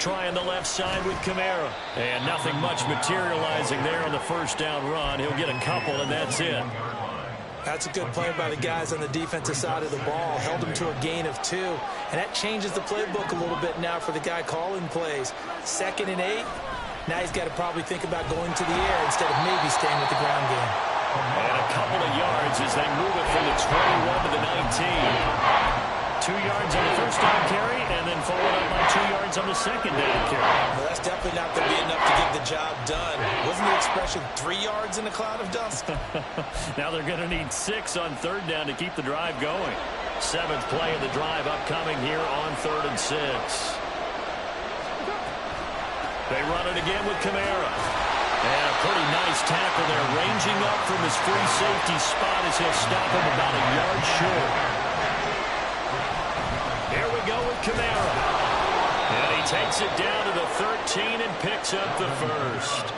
Trying the left side with Kamara. And nothing much materializing there on the 1st down run. He'll get a couple, and that's it. That's a good play by the guys on the defensive side of the ball. Held them to a gain of 2. And that changes the playbook a little bit now for the guy calling plays. 2nd and 8. Now he's got to probably think about going to the air instead of maybe staying with the ground game. And a couple of yards as they move it from the 21 to the 19. 2 yards on the 1st down carry, and then followed up by 2 yards on the 2nd down carry. Well, that's definitely not going to be enough to get the job done. Wasn't the expression 3 yards in a cloud of dust? Now they're going to need 6 on 3rd down to keep the drive going. 7th play of the drive upcoming here on 3rd and 6. They run it again with Kamara. And a pretty nice tackle there, ranging up from his free safety spot as he'll stop him about a yard short. Here we go with Kamara. And he takes it down to the 13 and picks up the 1st.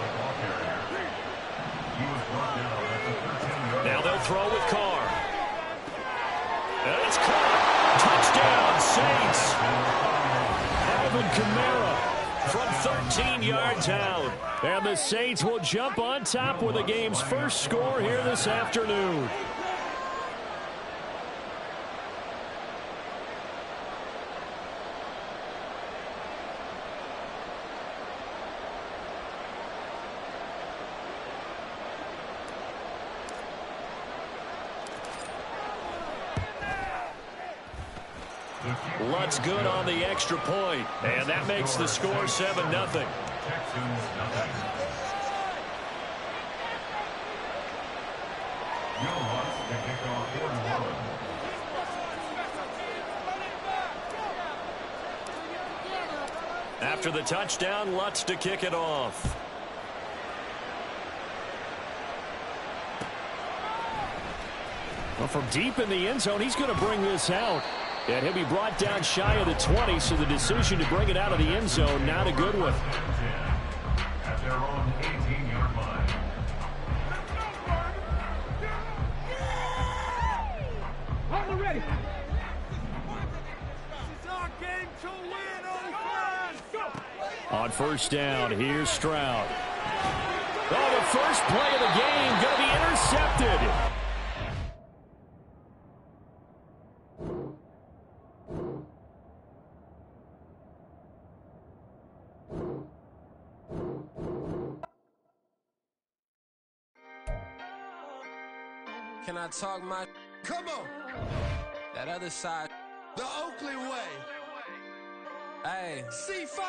Now they'll throw with Carr. And it's caught. Touchdown, Saints. Alvin Kamara from 13 yards out. And the Saints will jump on top with the game's first score here this afternoon. Lutt's good on the extra point, and that makes the score 7-0. After the touchdown, Lutz to kick it off. Well, from deep in the end zone, he's going to bring this out. And he'll be brought down shy of the 20, so the decision to bring it out of the end zone, not a good one. At their own 18-yard line. I'm ready. It's our game to win, old friends. Go. On 1st down, here's Stroud. Oh, the first play of the game going to be intercepted. Can I talk my... Come on. That other side. The Oakley way. Hey. C5.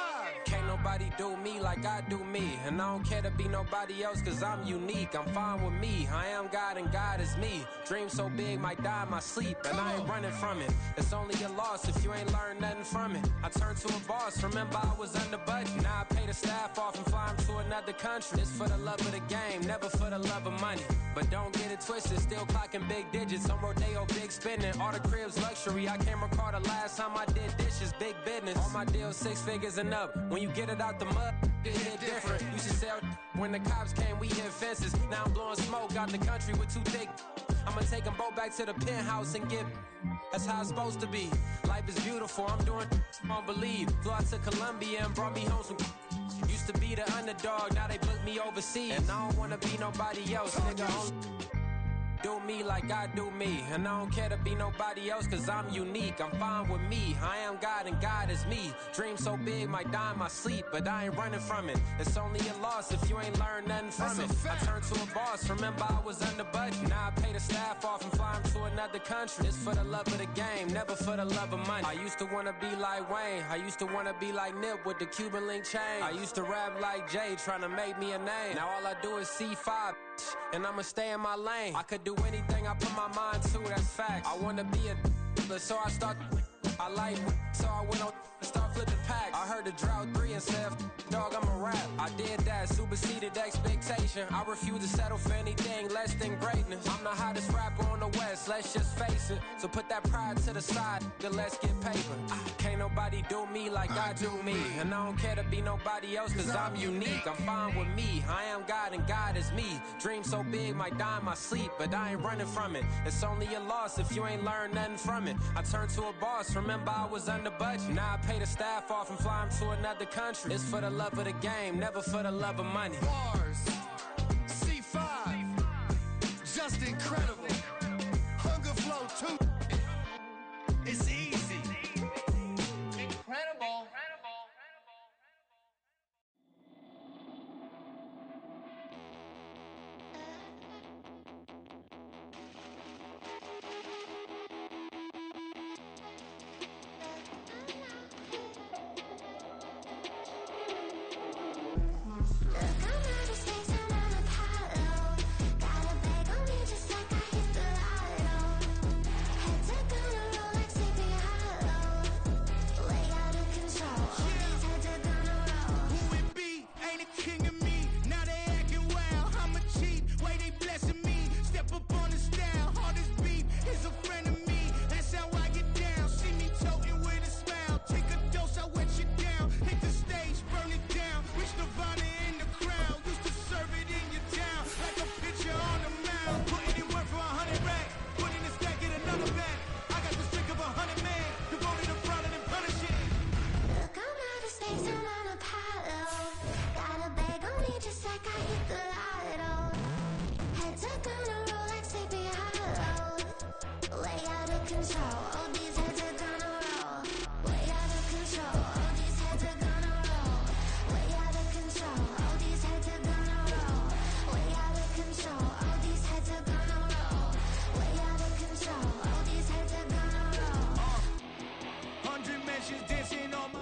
Can't nobody do me like I do me. And I don't care to be nobody else cause I'm unique. I'm fine with me. I am God and God is me. Dream so big might die in my sleep. And I ain't running from it. It's only a loss if you ain't learned nothing from it. I turned to a boss. Remember I was under budget. Now I pay the staff off and fly them to another country. It's for the love of the game. Never for the love of money. But don't get it twisted. Still clocking big digits. On Rodeo, big spending. All the cribs luxury. I can't recall the last time I did dishes. Big business. All my deals 6 figures and up. When you get it out the mud, it hit different. You should sell when the cops came, we hit fences. Now I'm blowing smoke out the country with 2 thick. I'ma take them both back to the penthouse and get. That's how it's supposed to be. Life is beautiful, I'm doing won't believe. Flew out to Colombia and brought me home some. Used to be the underdog, now they booked me overseas. And I don't wanna be nobody else, nigga. do me like I do me. And I don't care to be nobody else, cause I'm unique. I'm fine with me. I am God and God is me. Dream so big, might die in my sleep, but I ain't running from it. It's only a loss if you ain't learned nothing from it. I turned to a boss, remember I was under budget. Now I pay the staff off and fly them to another country. It's for the love of the game, never for the love of money. I used to wanna be like Wayne. I used to wanna be like Nip with the Cuban link chain. I used to rap like Jay, trying to make me a name. Now all I do is C5, and I'ma stay in my lane. I could do anything I put my mind to, that's fact. I wanna be a so I start. I like, so I went on and start flipping packs. I heard the drought 3 and said, dog, I'm a rap. I did that, superseded expectation. I refuse to settle for anything less than greatness. I'm the hottest rapper on the West, let's just face it. So put that pride to the side, then let's get paper. Can't nobody do me like I do me. And I don't care to be nobody else, cause I'm unique. I'm fine with me, I am God and God is me. Dream so big, might die in my sleep, but I ain't running from it. It's only a loss if you ain't learned nothing from it. I turned to a boss, remember I was under budget. Now I pay the staff off and fly them to another country. It's for the love of the game, never for the love of money. Bars, C5, just incredible. Hunger flow too. It's easy. Incredible.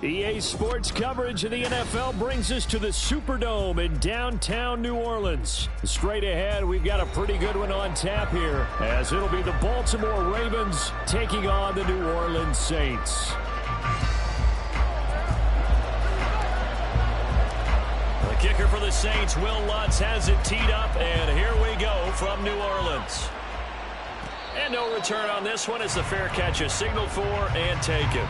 EA Sports coverage of the NFL brings us to the Superdome in downtown New Orleans. Straight ahead, we've got a pretty good one on tap here, as it'll be the Baltimore Ravens taking on the New Orleans Saints. The kicker for the Saints, Will Lutz, has it teed up, and here we go from New Orleans. And no return on this one as the fair catch is signaled for and taken.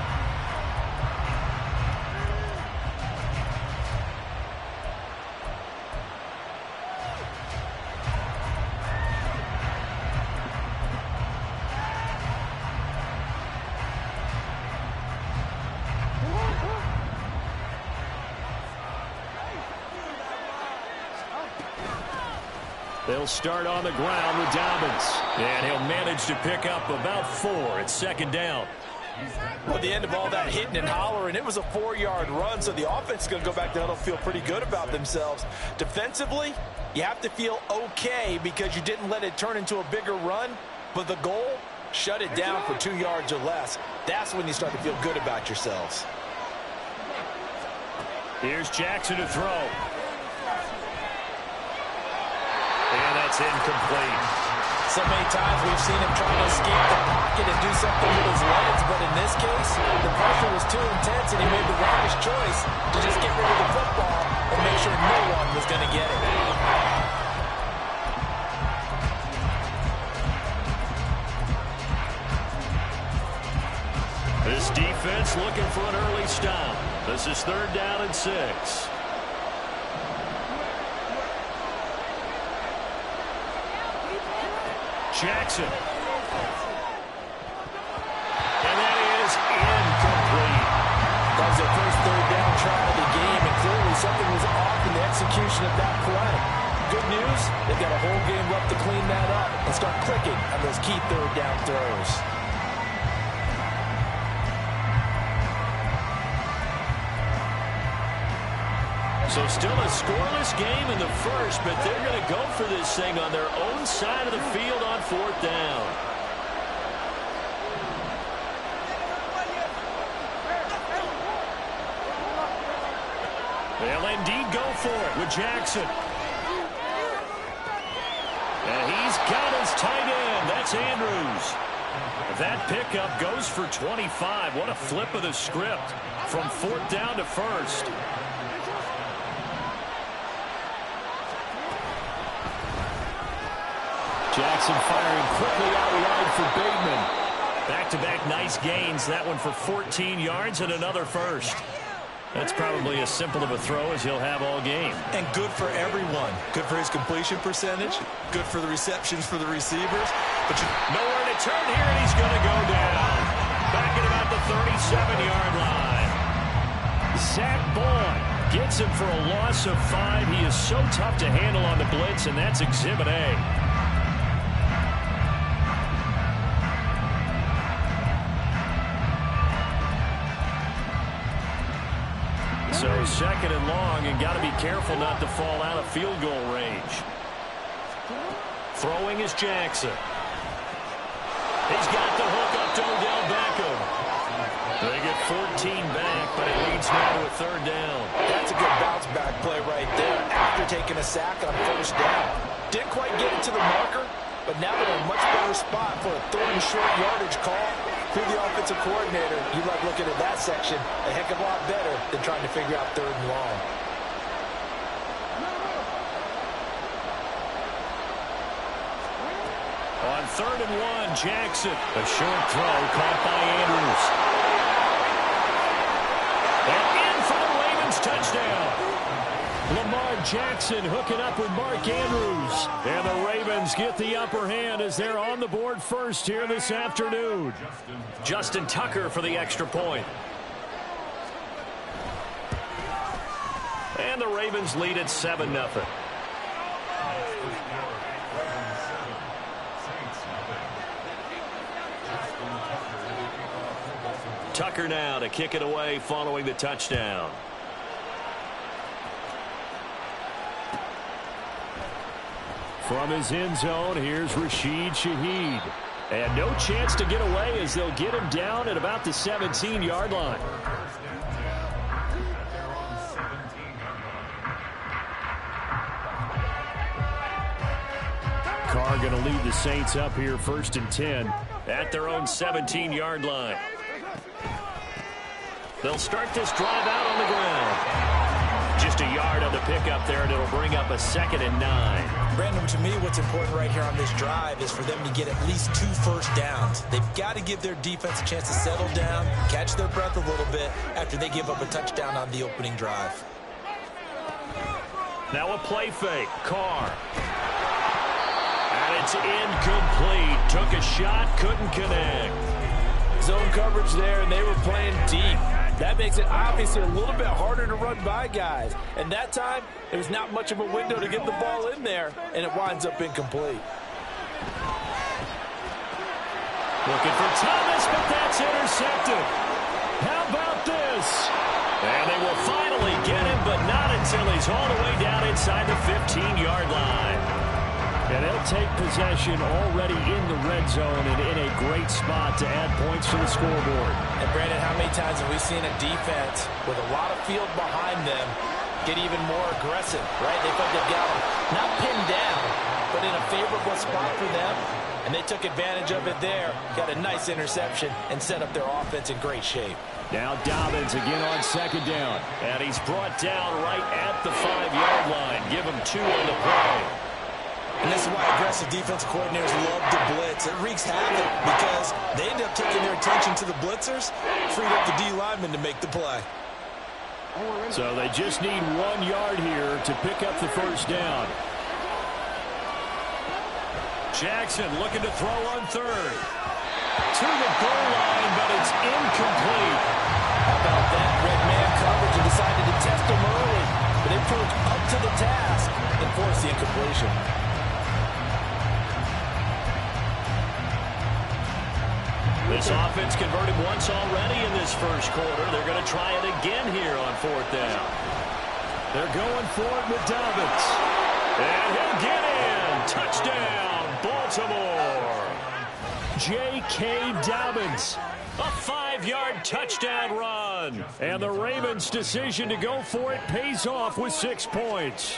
They'll start on the ground with Dobbins. And he'll manage to pick up about 4. It's second down. Well, at the end of all that hitting and hollering, it was a 4-yard run, so the offense is going to go back there and they'll feel pretty good about themselves. Defensively, you have to feel okay because you didn't let it turn into a bigger run, but the goal, shut it down for 2 yards or less. That's when you start to feel good about yourselves. Here's Jackson to throw. And that's incomplete. So many times we've seen him trying to escape the pocket and do something with his legs, but in this case, the pressure was too intense and he made the wisest choice to just get rid of the football and make sure no one was going to get it. This defense looking for an early stop. This is 3rd down and 6. Jackson. And that is incomplete. That was their first 3rd down try of the game, and clearly something was off in the execution of that play. good news, they've got a whole game left to clean that up and start clicking on those key third down throws. So still a scoreless game in the first, but they're going to go for this thing on their own side of the field on fourth down. They'll indeed go for it with Jackson. And he's got his tight end. That's Andrews. That pickup goes for 25. What a flip of the script from fourth down to first. Jackson firing quickly out wide for Bateman. Back-to-back nice gains. That one for 14 yards and another first. That's probably as simple of a throw as he'll have all game. And good for everyone. Good for his completion percentage. Good for the receptions for the receivers. But nowhere to turn here, and he's going to go down. Back at about the 37-yard line. Zach Boyd gets him for a loss of 5. He is so tough to handle on the blitz, and that's Exhibit A. So second and long, and got to be careful not to fall out of field goal range. Throwing is Jackson. He's got the hook up to Odell Beckham. They get 14 back, but it leads now to a third down. That's a good bounce back play right there after taking a sack on first down. Didn't quite get it to the marker, but now they're in a much better spot for a third and short yardage call. If you're the offensive coordinator, you like looking at that section a heck of a lot better than trying to figure out third and long. On third and 1, Jackson. A short throw caught by Andrews. And in for the Ravens touchdown. Lamar Jackson hooking up with Mark Andrews. And the Ravens get the upper hand as they're on the board first here this afternoon. Justin Tucker for the extra point. And the Ravens lead at 7-0. Tucker now to kick it away following the touchdown. From his end zone, here's Rashid Shaheed. And no chance to get away as they'll get him down at about the 17-yard line. Carr going to lead the Saints up here first and 10 at their own 17-yard line. They'll start this drive out on the ground. Just a yard on the pickup there, and it'll bring up a 2nd and 9. Brandon, to me, what's important right here on this drive is for them to get at least 2 first downs. They've got to give their defense a chance to settle down, catch their breath a little bit after they give up a touchdown on the opening drive. Now a play fake. Carr. And it's incomplete. Took a shot, couldn't connect. Zone coverage there, and they were playing deep. That makes it obviously a little bit harder to run by guys. And that time, there was not much of a window to get the ball in there, and it winds up incomplete. Looking for Thomas, but that's intercepted. How about this? And they will finally get him, but not until he's all the way down inside the 15-yard line. And they'll take possession already in the red zone and in a great spot to add points to the scoreboard. And, Brandon, how many times have we seen a defense with a lot of field behind them get even more aggressive, right? They felt they've got them not pinned down, but in a favorable spot for them, and they took advantage of it there, got a nice interception, and set up their offense in great shape. Now Dobbins again on 2nd down, and he's brought down right at the 5-yard line. Give him 2 on the play. And this is why aggressive defensive coordinators love to blitz. It wreaks havoc because they end up taking their attention to the blitzers, freed up the D lineman to make the play. So they just need 1 yard here to pick up the first down. Jackson looking to throw on 3rd. To the goal line, but it's incomplete. How about that? Red man coverage and decided to test him early. but they proved up to the task and forced the incompletion. This offense converted once already in this first quarter. They're going to try it again here on fourth down. They're going for it with Dobbins. And he'll get in. Touchdown, Baltimore. J.K. Dobbins. A 5-yard touchdown run. And the Ravens' decision to go for it pays off with 6 points.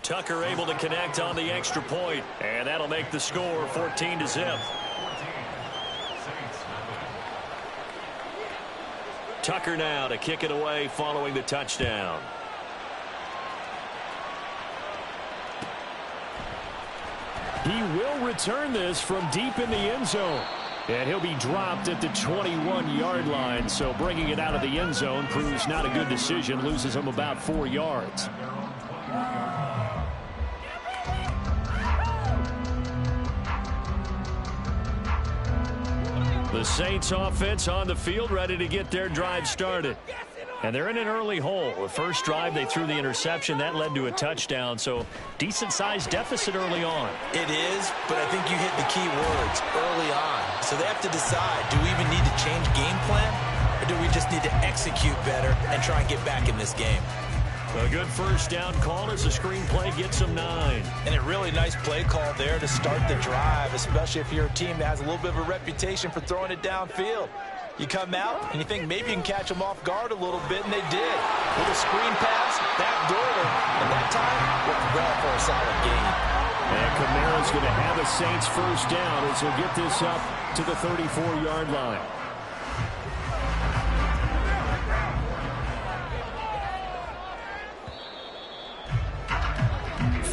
Tucker able to connect on the extra point, and that'll make the score 14-0. Tucker now to kick it away following the touchdown. He will return this from deep in the end zone. And he'll be dropped at the 21-yard line. So bringing it out of the end zone proves not a good decision. Loses him about 4 yards. The Saints offense on the field ready to get their drive started. And they're in an early hole. The first drive, they threw the interception. That led to a touchdown. So decent-sized deficit early on. It is, but I think you hit the key words, early on. So they have to decide, do we even need to change game plan? Or do we just need to execute better and try and get back in this game? A good first down call as the screenplay gets them 9. And a really nice play call there to start the drive, especially if you're a team that has a little bit of a reputation for throwing it downfield. You come out and you think maybe you can catch them off guard a little bit, and they did. With a screen pass, backdoored them, and that time, worked well for a solid gain. And Kamara's going to have a Saints first down as he'll get this up to the 34-yard line.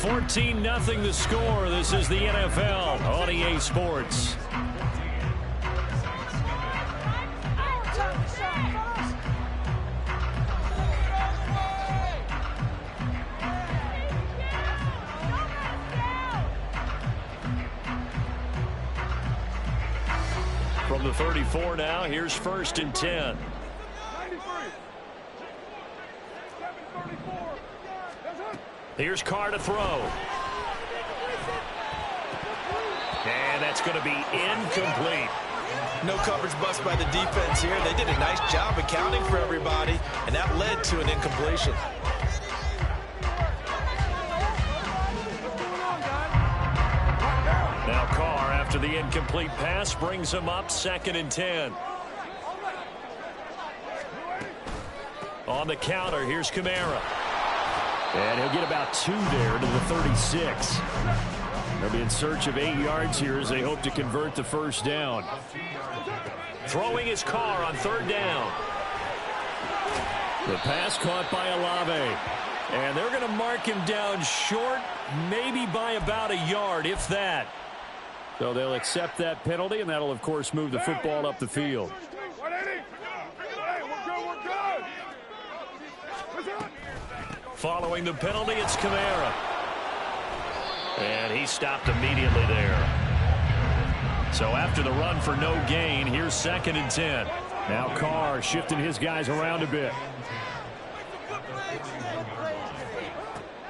$14-0 the score. This is the NFL on EA Sports. From the 34 now, here's 1st and 10. Here's Carr to throw. And that's going to be incomplete. No coverage bust by the defense here. They did a nice job accounting for everybody, and that led to an incompletion. Now Carr, after the incomplete pass, brings him up 2nd and 10. On the counter, here's Kamara. And he'll get about 2 there to the 36. They'll be in search of 8 yards here as they hope to convert the first down. Throwing his Carr on 3rd down. The pass caught by Olave. And they're going to mark him down short, maybe by about a yard, if that. So they'll accept that penalty, and that'll, of course, move the football up the field. Following the penalty, it's Kamara. And he stopped immediately there. So after the run for no gain, here's 2nd and 10. Now Carr shifting his guys around a bit.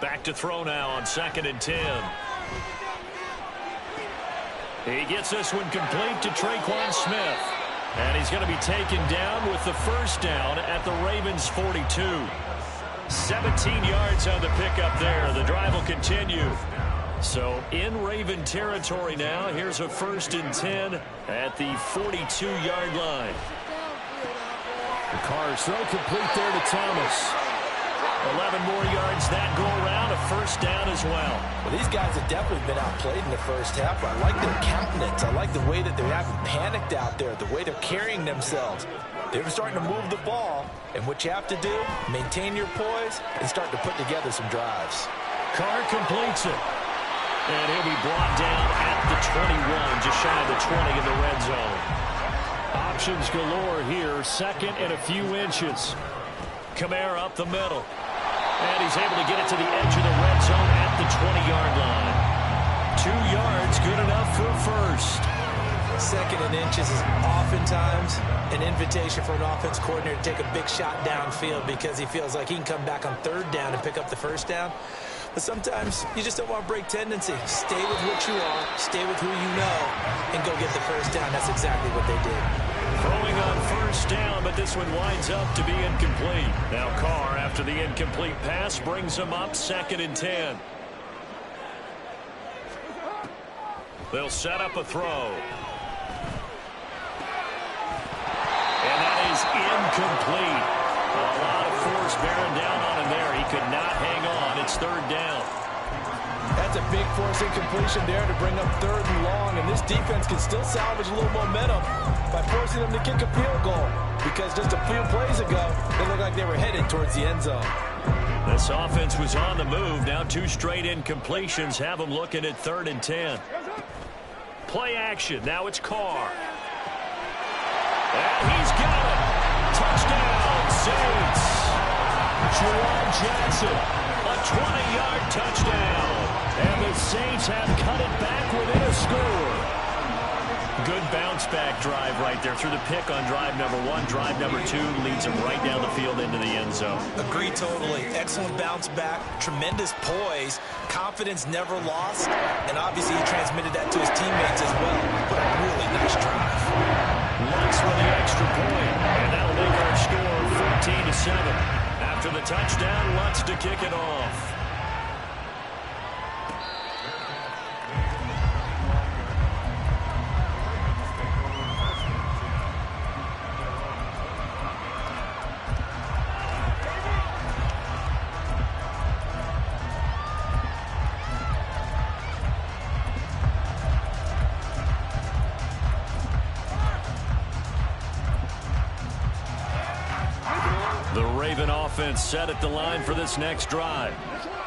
Back to throw now on 2nd and 10. He gets this one complete to Traquan Smith. And he's going to be taken down with the first down at the Ravens' 42. 17 yards on the pickup there. The drive will continue. So in Raven territory now. Here's a 1st and 10 at the 42-yard line. The Carr's throw complete there to Thomas. 11 more yards that go around. A first down as well. Well, these guys have definitely been outplayed in the first half. I like their countenance. I like the way that they haven't panicked out there, the way they're carrying themselves. They're starting to move the ball, and what you have to do, maintain your poise and start to put together some drives. Carr completes it. And he'll be brought down at the 21, just shy of the 20 in the red zone. Options galore here, 2nd and a few inches. Kamara up the middle. And he's able to get it to the edge of the red zone at the 20-yard line. 2 yards, good enough for a first. 2nd and inches is oftentimes an invitation for an offense coordinator to take a big shot downfield because he feels like he can come back on 3rd down and pick up the 1st down. But sometimes you just don't want to break tendency. Stay with what you are, stay with who you know, and go get the 1st down. That's exactly what they did. Throwing on 1st down, but this one winds up to be incomplete. Now Carr, after the incomplete pass, brings him up 2nd and 10. They'll set up a throw. And that is incomplete. A lot of force bearing down on him there. He could not hang on. It's 3rd down. That's a big force incompletion there to bring up 3rd and long. And this defense can still salvage a little momentum by forcing them to kick a field goal. Because just a few plays ago, they looked like they were headed towards the end zone. This offense was on the move. Now 2 straight incompletions have them looking at 3rd and 10. Play action. Now it's Carr. And he's got it. Touchdown, Saints. Juwan Jackson, a 20-yard touchdown. And the Saints have cut it back within a score. Good bounce-back drive right there through the pick on drive number 1. Drive number 2 leads him right down the field into the end zone. Agree totally. Excellent bounce back, tremendous poise, confidence never lost, and obviously he transmitted that to his teammates as well. What a really nice drive. Lutz with the extra point, and that'll make our score 14-7. After the touchdown, Lutz to kick it off. Offense set at the line for this next drive.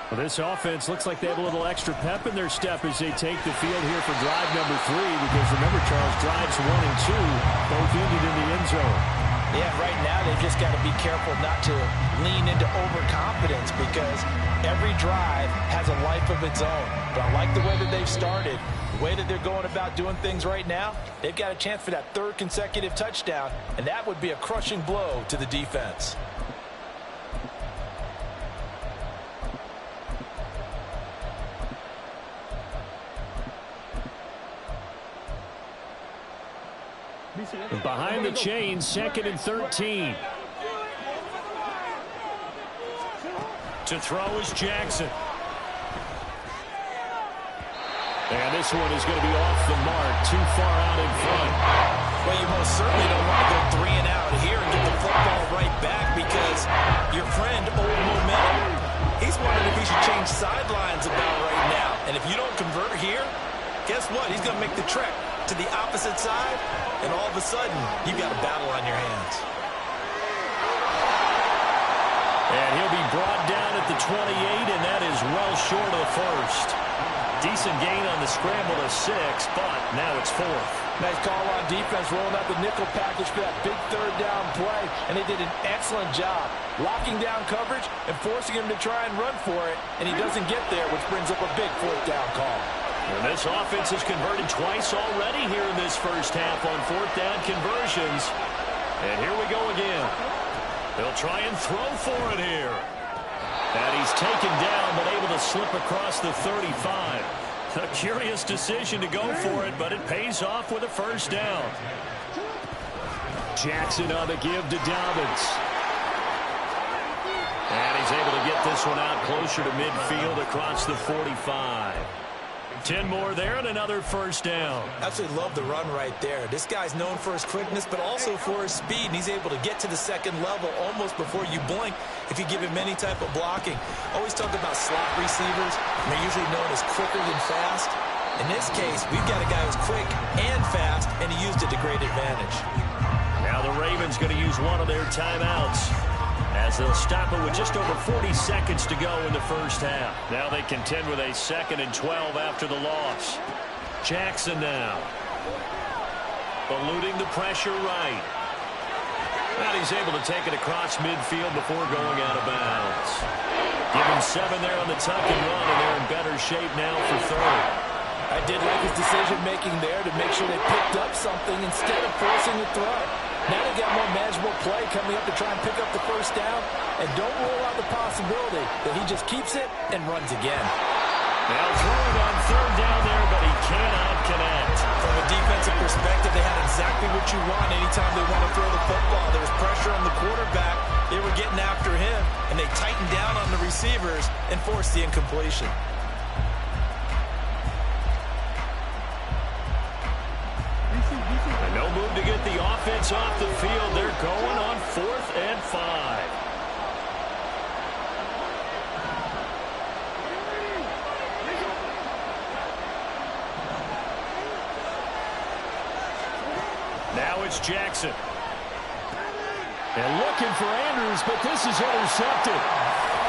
Well, this offense looks like they have a little extra pep in their step as they take the field here for drive number 3, because remember, Charles, drives 1 and 2 both ended in the end zone. Yeah, right now they've just got to be careful not to lean into overconfidence, because every drive has a life of its own. But I like the way that they've started, the way that they're going about doing things right now. They've got a chance for that 3rd consecutive touchdown, and that would be a crushing blow to the defense. Behind the chains, 2nd and 13. To throw is Jackson. And this one is going to be off the mark, too far out in front. Well, you most certainly don't want to go 3 and out here and get the football right back, because your friend, Old Momentum, he's wondering if he should change sidelines about right now. And if you don't convert here, guess what? He's going to make the trek to the opposite side, and all of a sudden, you've got a battle on your hands. And he'll be brought down at the 28, and that is well short of the 1st. Decent gain on the scramble to 6, but now it's 4th. Nice call on defense, rolling out the nickel package for that big 3rd down play, and they did an excellent job locking down coverage and forcing him to try and run for it, and he doesn't get there, which brings up a big 4th down call. And this offense has converted twice already here in this first half on 4th down conversions. And here we go again. They'll try and throw for it here. And he's taken down, but able to slip across the 35. A curious decision to go for it, but it pays off with a 1st down. Jackson on the give to Dobbins. And he's able to get this one out closer to midfield across the 45. 10 more there and another 1st down. Absolutely love the run right there. This guy's known for his quickness, but also for his speed, and he's able to get to the 2nd level almost before you blink if you give him any type of blocking. Always talk about slot receivers, and they're usually known as quicker than fast. In this case, we've got a guy who's quick and fast, and he used it to great advantage. Now the Ravens going to use one of their timeouts, as they'll stop it with just over 40 seconds to go in the first half. Now they contend with a 2nd and 12 after the loss. Jackson now. Eluding the pressure right. And he's able to take it across midfield before going out of bounds. Give him 7 there on the tuck and run, and they're in better shape now for 3rd. I did like his decision-making there to make sure they picked up something instead of forcing the throw. Now they got more manageable play coming up to try and pick up the first down, and don't rule out the possibility that he just keeps it and runs again. Now throwing on third down there, but he cannot connect. From a defensive perspective, they had exactly what you want anytime they want to throw the football. There was pressure on the quarterback. They were getting after him, and they tightened down on the receivers and forced the incompletion. No move to get the offense off the field. They're going on 4th and 5. Now it's Jackson. And looking for Andrews, but this is intercepted.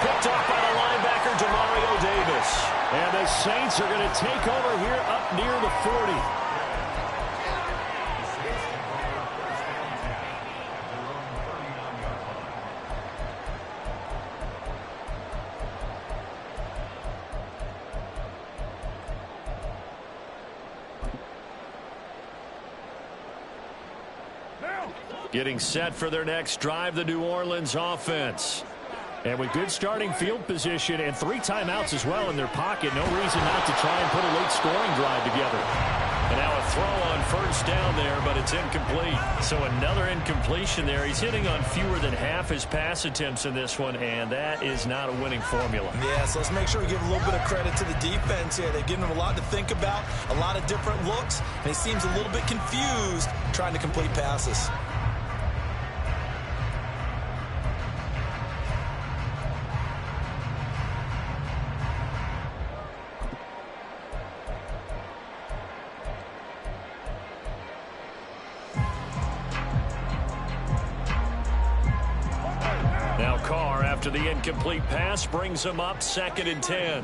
Picked off by the linebacker, Demario Davis. And the Saints are going to take over here up near the 40. Getting set for their next drive, the New Orleans offense. And with good starting field position and 3 timeouts as well in their pocket, no reason not to try and put a late scoring drive together. And now a throw on first down there, but it's incomplete. So another incompletion there. He's hitting on fewer than half his pass attempts in this one, and that is not a winning formula. Yeah, so let's make sure we give a little bit of credit to the defense here. They've given him a lot to think about, a lot of different looks, and he seems a little bit confused trying to complete passes. After the incomplete pass, brings him up 2nd and 10.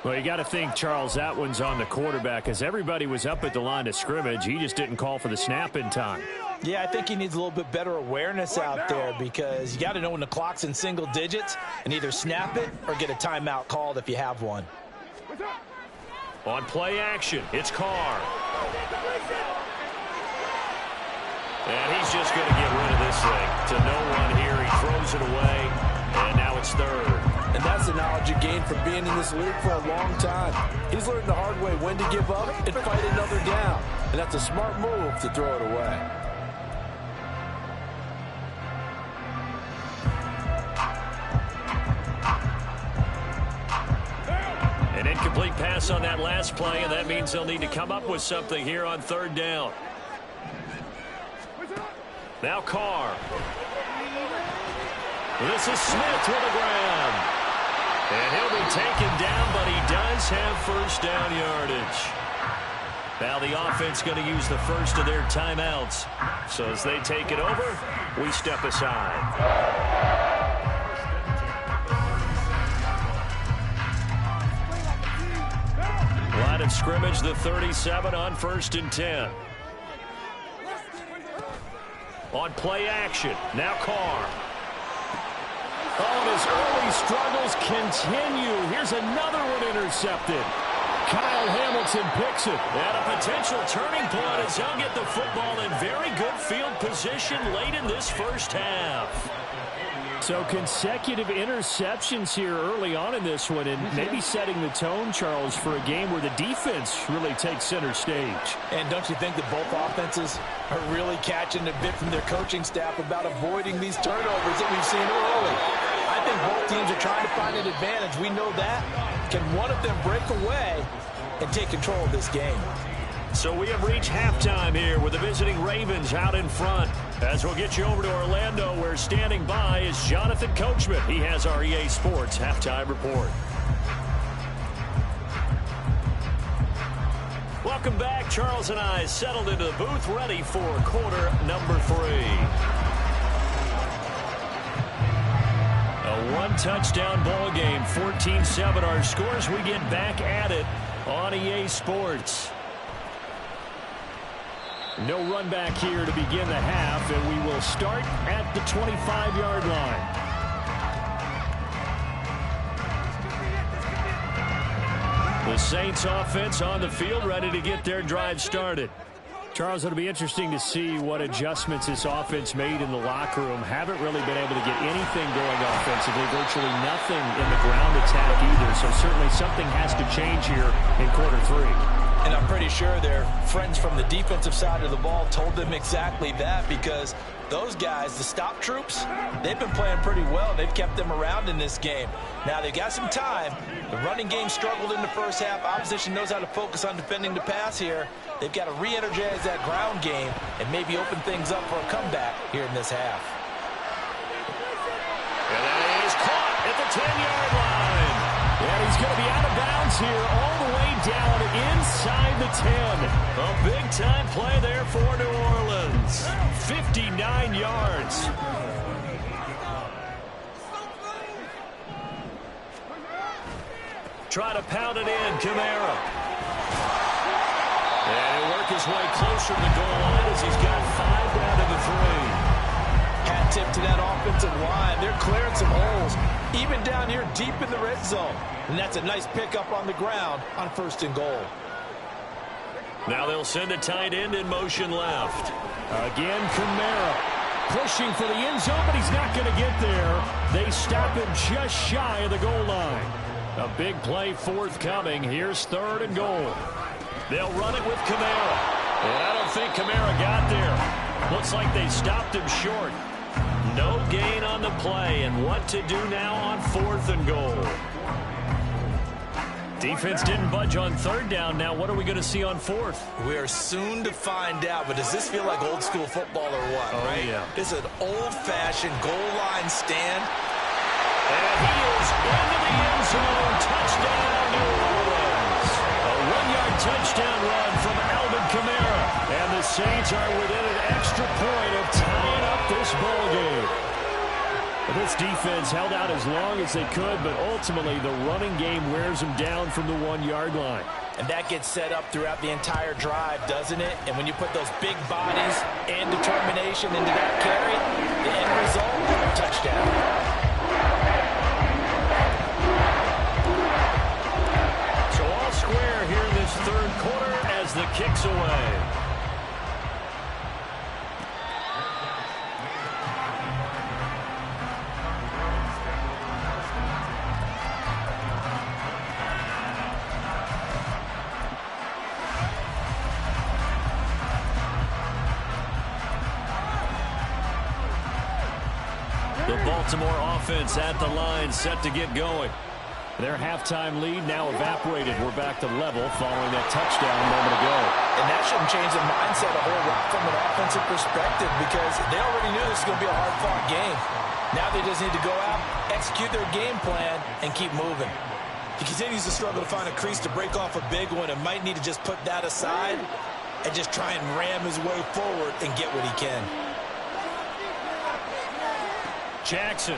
Well, you got to think, Charles, that one's on the quarterback, as everybody was up at the line of scrimmage. He just didn't call for the snap in time. Yeah, I think he needs a little bit better awareness out there, because you got to know when the clock's in single digits and either snap it or get a timeout called if you have one. On play action, it's Carr. And he's just going to get rid of this thing to no one here. He throws it away, and now it's 3rd. And that's the knowledge you gain from being in this league for a long time. He's learned the hard way when to give up and fight another down. And that's a smart move to throw it away. An incomplete pass on that last play, and that means they'll need to come up with something here on 3rd down. Now Carr. This is Smith with a grab. And he'll be taken down, but he does have first down yardage. Now the offense going to use the first of their timeouts. So as they take it over, we step aside. Line of scrimmage, the 37 on 1st and 10. On play action, now Carr. Oh, and his early struggles continue. Here's another one intercepted. Kyle Hamilton picks it. And a potential turning point as he'll get the football in very good field position late in this first half. So consecutive interceptions here early on in this one, and maybe setting the tone, Charles, for a game where the defense really takes center stage. And don't you think that both offenses are really catching a bit from their coaching staff about avoiding these turnovers that we've seen early? I think both teams are trying to find an advantage. We know that. Can one of them break away and take control of this game? So we have reached halftime here with the visiting Ravens out in front. As we'll get you over to Orlando, where standing by is Jonathan Coachman. He has our EA Sports halftime report. Welcome back. Charles and I settled into the booth, ready for quarter number 3. A one-touchdown ball game, 14-7 our scores. We get back at it on EA Sports. No run back here to begin the half, and we will start at the 25-yard line. The Saints offense on the field, ready to get their drive started. Charles, it'll be interesting to see what adjustments this offense made in the locker room. Haven't really been able to get anything going offensively, virtually nothing in the ground attack either. So certainly something has to change here in quarter 3. And I'm pretty sure their friends from the defensive side of the ball told them exactly that, because those guys, the stop troops, they've been playing pretty well. They've kept them around in this game. Now, they've got some time. The running game struggled in the first half. Opposition knows how to focus on defending the pass here. They've got to re-energize that ground game and maybe open things up for a comeback here in this half. And that is caught at the 10-yard line. And he's going to be out of bounds here all the way down inside the 10. A big-time play there for New Orleans. 59 yards. Try to pound it in, Kamara. And he'll work his way closer to the goal line as he's got 5 down to the 3. Hat tip to that offensive line. They're clearing some holes, even down here deep in the red zone. And that's a nice pickup on the ground on 1st and goal. Now they'll send a tight end in motion left. Again, Kamara pushing for the end zone, but he's not going to get there. They stop him just shy of the goal line. A big play forthcoming. Here's 3rd and goal. They'll run it with Kamara. And I don't think Kamara got there. Looks like they stopped him short. No gain on the play, and what to do now on 4th and goal. Defense didn't budge on 3rd down. Now what are we going to see on 4th? We are soon to find out, but does this feel like old school football or what, right? Yeah. This is an old-fashioned goal line stand. And he is into the end zone. Touchdown, New Orleans. A 1-yard touchdown run from Alvin Kamara. And the Saints are within an extra point of tying up this ball game. This defense held out as long as they could, but ultimately the running game wears them down from the 1-yard line. And that gets set up throughout the entire drive, doesn't it? And when you put those big bodies and determination into that carry, the end result, touchdown. Square here in this 3rd quarter as the kick's away. The Baltimore offense at the line, set to get going. Their halftime lead now evaporated. We're back to level following that touchdown a moment ago. And that shouldn't change the mindset a whole lot from an offensive perspective, because they already knew this was going to be a hard-fought game. Now they just need to go out, execute their game plan, and keep moving. He continues to struggle to find a crease to break off a big one, and might need to just put that aside and just try and ram his way forward and get what he can. Jackson.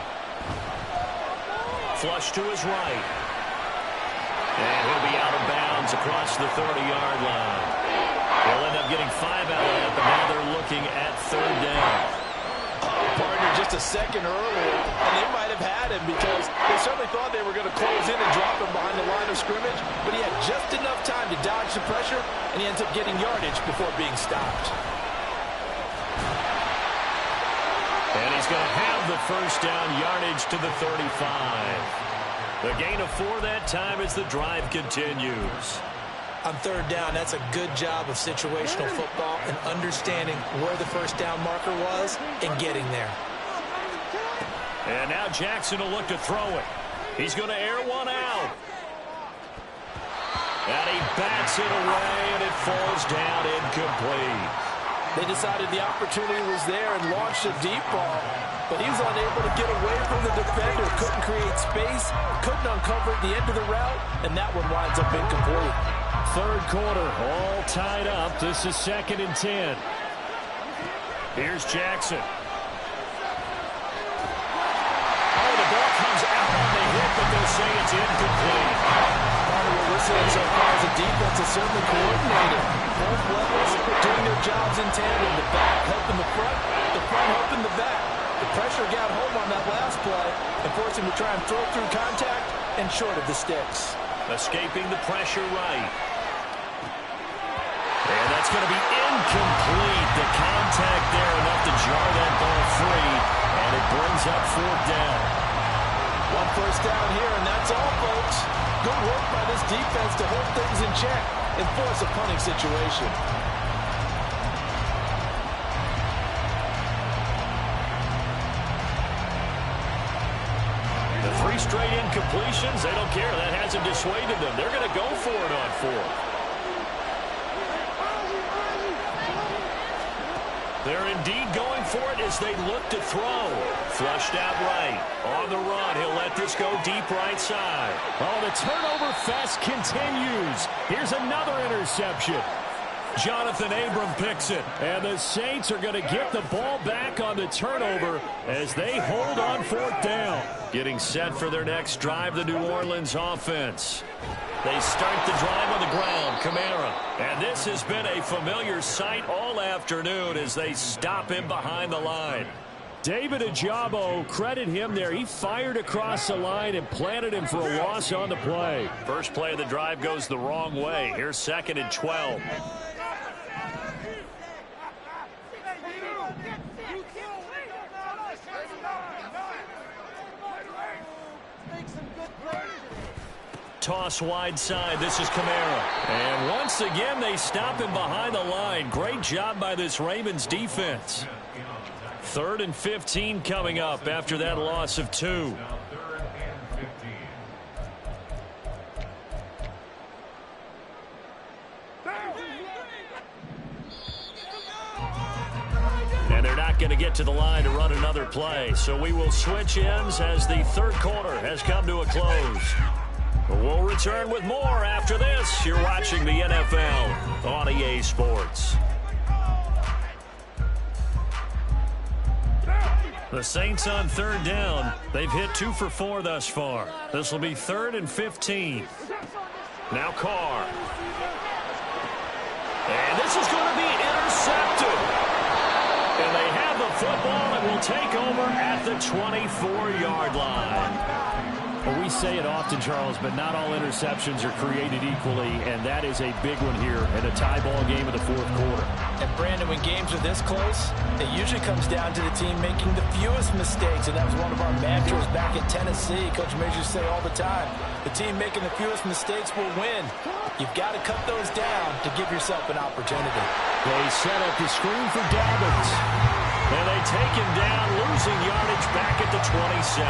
Flush to his right. And he'll be out of bounds across the 30-yard line. They'll end up getting 5 out of that, but now they're looking at 3rd down. Partner just a second earlier, and they might have had him, because they certainly thought they were going to close in and drop him behind the line of scrimmage, but he had just enough time to dodge the pressure, and he ends up getting yardage before being stopped. And he's going to have the 1st down, yardage to the 35. The gain of 4 that time as the drive continues. On 3rd down, that's a good job of situational football and understanding where the 1st down marker was and getting there. And now Jackson will look to throw it. He's going to air one out. And he bats it away, and it falls down incomplete. They decided the opportunity was there and launched a deep ball, but he was unable to get away from the defender, couldn't create space, couldn't uncover the end of the route, and that one winds up incomplete. 3rd quarter, all tied up. This is 2nd and 10. Here's Jackson. Oh, the ball comes out on the hit, but they'll say it's incomplete. What we're seeing so far as a defense is certainly coordinated. Both levels doing their jobs in tandem. The back helping the front helping the back. The pressure got home on that last play and forced him to try and throw through contact and short of the sticks. Escaping the pressure right. And that's going to be incomplete. The contact there enough to jar that ball free. And it brings up 4th down. 1 first down here, and that's all, folks. Good work by this defense to hold things in check and force a punting situation. The 3 straight incompletions, they don't care. That hasn't dissuaded them. They're going to go for it on 4th. They're indeed going for it as they look to throw. Flushed out right. On the run, he'll let this go deep right side. Oh, the turnover fest continues. Here's another interception. Jonathan Abram picks it. And the Saints are going to get the ball back on the turnover as they hold on 4th down. Getting set for their next drive, the New Orleans offense. They start the drive on the ground, Kamara. And this has been a familiar sight all afternoon as they stop him behind the line. David Ajabo, credit him there. He fired across the line and planted him for a loss on the play. First play of the drive goes the wrong way. Here's 2nd and 12. Toss wide side. This is Kamara. And once again, they stop him behind the line. Great job by this Ravens defense. 3rd and 15 coming up after that loss of 2. And they're not going to get to the line to run another play. So we will switch ends as the 3rd quarter has come to a close. We'll return with more after this. You're watching the NFL on EA Sports. The Saints on 3rd down. They've hit 2 for 4 thus far. This will be 3rd and 15. Now Carr. And this is going to be intercepted. And they have the football and will take over at the 24-yard line. Well, we say it often, Charles, but not all interceptions are created equally, and that is a big one here in a tie ball game of the 4th quarter. And Brandon, when games are this close, it usually comes down to the team making the fewest mistakes, and that was one of our mantras back in Tennessee. Coach Majors say all the time, the team making the fewest mistakes will win. You've got to cut those down to give yourself an opportunity. They set up the screen for Dobbins. And they take him down, losing yardage back at the 27.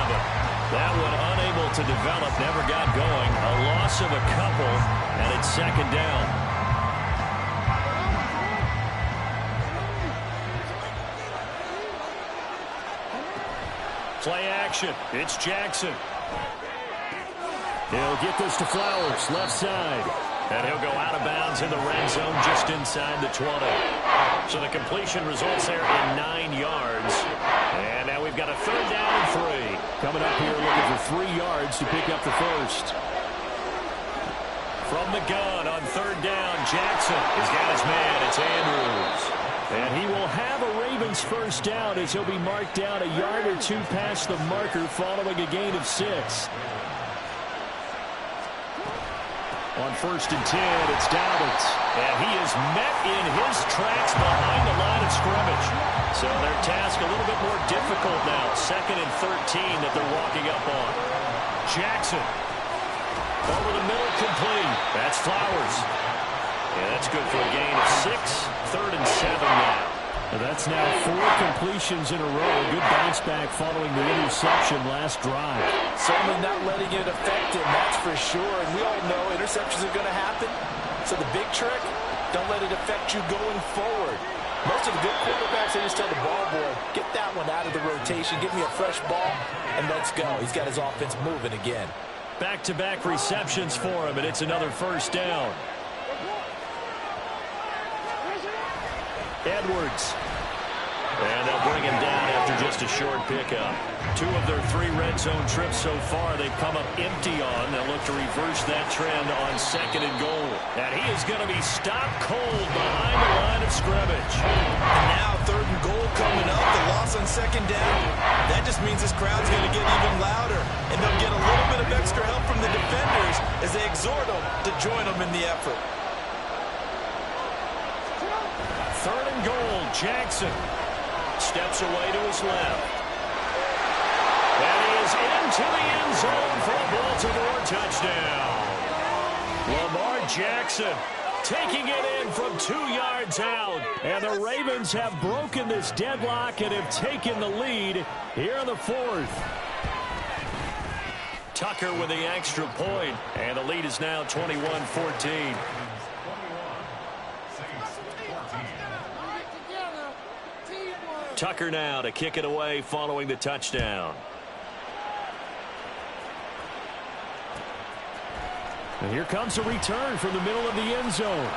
That one unable to develop, never got going. A loss of a couple, and it's 2nd down. Play action. It's Jackson. He'll get this to Flowers, left side. And he'll go out of bounds in the red zone just inside the 20. So the completion results there in 9 yards. And now we've got a 3rd down and 3. Coming up here looking for 3 yards to pick up the first. From the gun on 3rd down, Jackson has got his man. It's Andrews. And he will have a Ravens first down as he'll be marked down a yard or 2 past the marker following a gain of 6. On 1st and 10, it's Dobbins. And he is met in his tracks behind the line of scrimmage. So their task a little bit more difficult now. 2nd and 13 that they're walking up on. Jackson. Over the middle, complete. That's Flowers. Yeah, that's good for a gain of 6. 3rd and 7 now. Well, that's now 4 completions in a row. A good bounce back following the interception last drive. Certainly not letting it affect him, that's for sure. And we all know interceptions are going to happen. So the big trick, don't let it affect you going forward. Most of the good quarterbacks, they just tell the ball boy, get that one out of the rotation, give me a fresh ball, and let's go. He's got his offense moving again. Back-to-back receptions for him, and it's another first down. Edwards. And they'll bring him down after just a short pickup. 2 of their 3 red zone trips so far they've come up empty on. They'll look to reverse that trend on 2nd and goal. And he is going to be stopped cold behind the line of scrimmage. And now 3rd and goal coming up. The loss on 2nd down. That just means this crowd's going to get even louder. And they'll get a little bit of extra help from the defenders as they exhort him to join them in the effort. 3rd and goal. Jackson steps away to his left. And he is into the end zone for a Baltimore touchdown. Lamar Jackson taking it in from 2 yards out. And the Ravens have broken this deadlock and have taken the lead here in the 4th. Tucker with the extra point, and the lead is now 21-14. Tucker now to kick it away following the touchdown. And here comes a return from the middle of the end zone.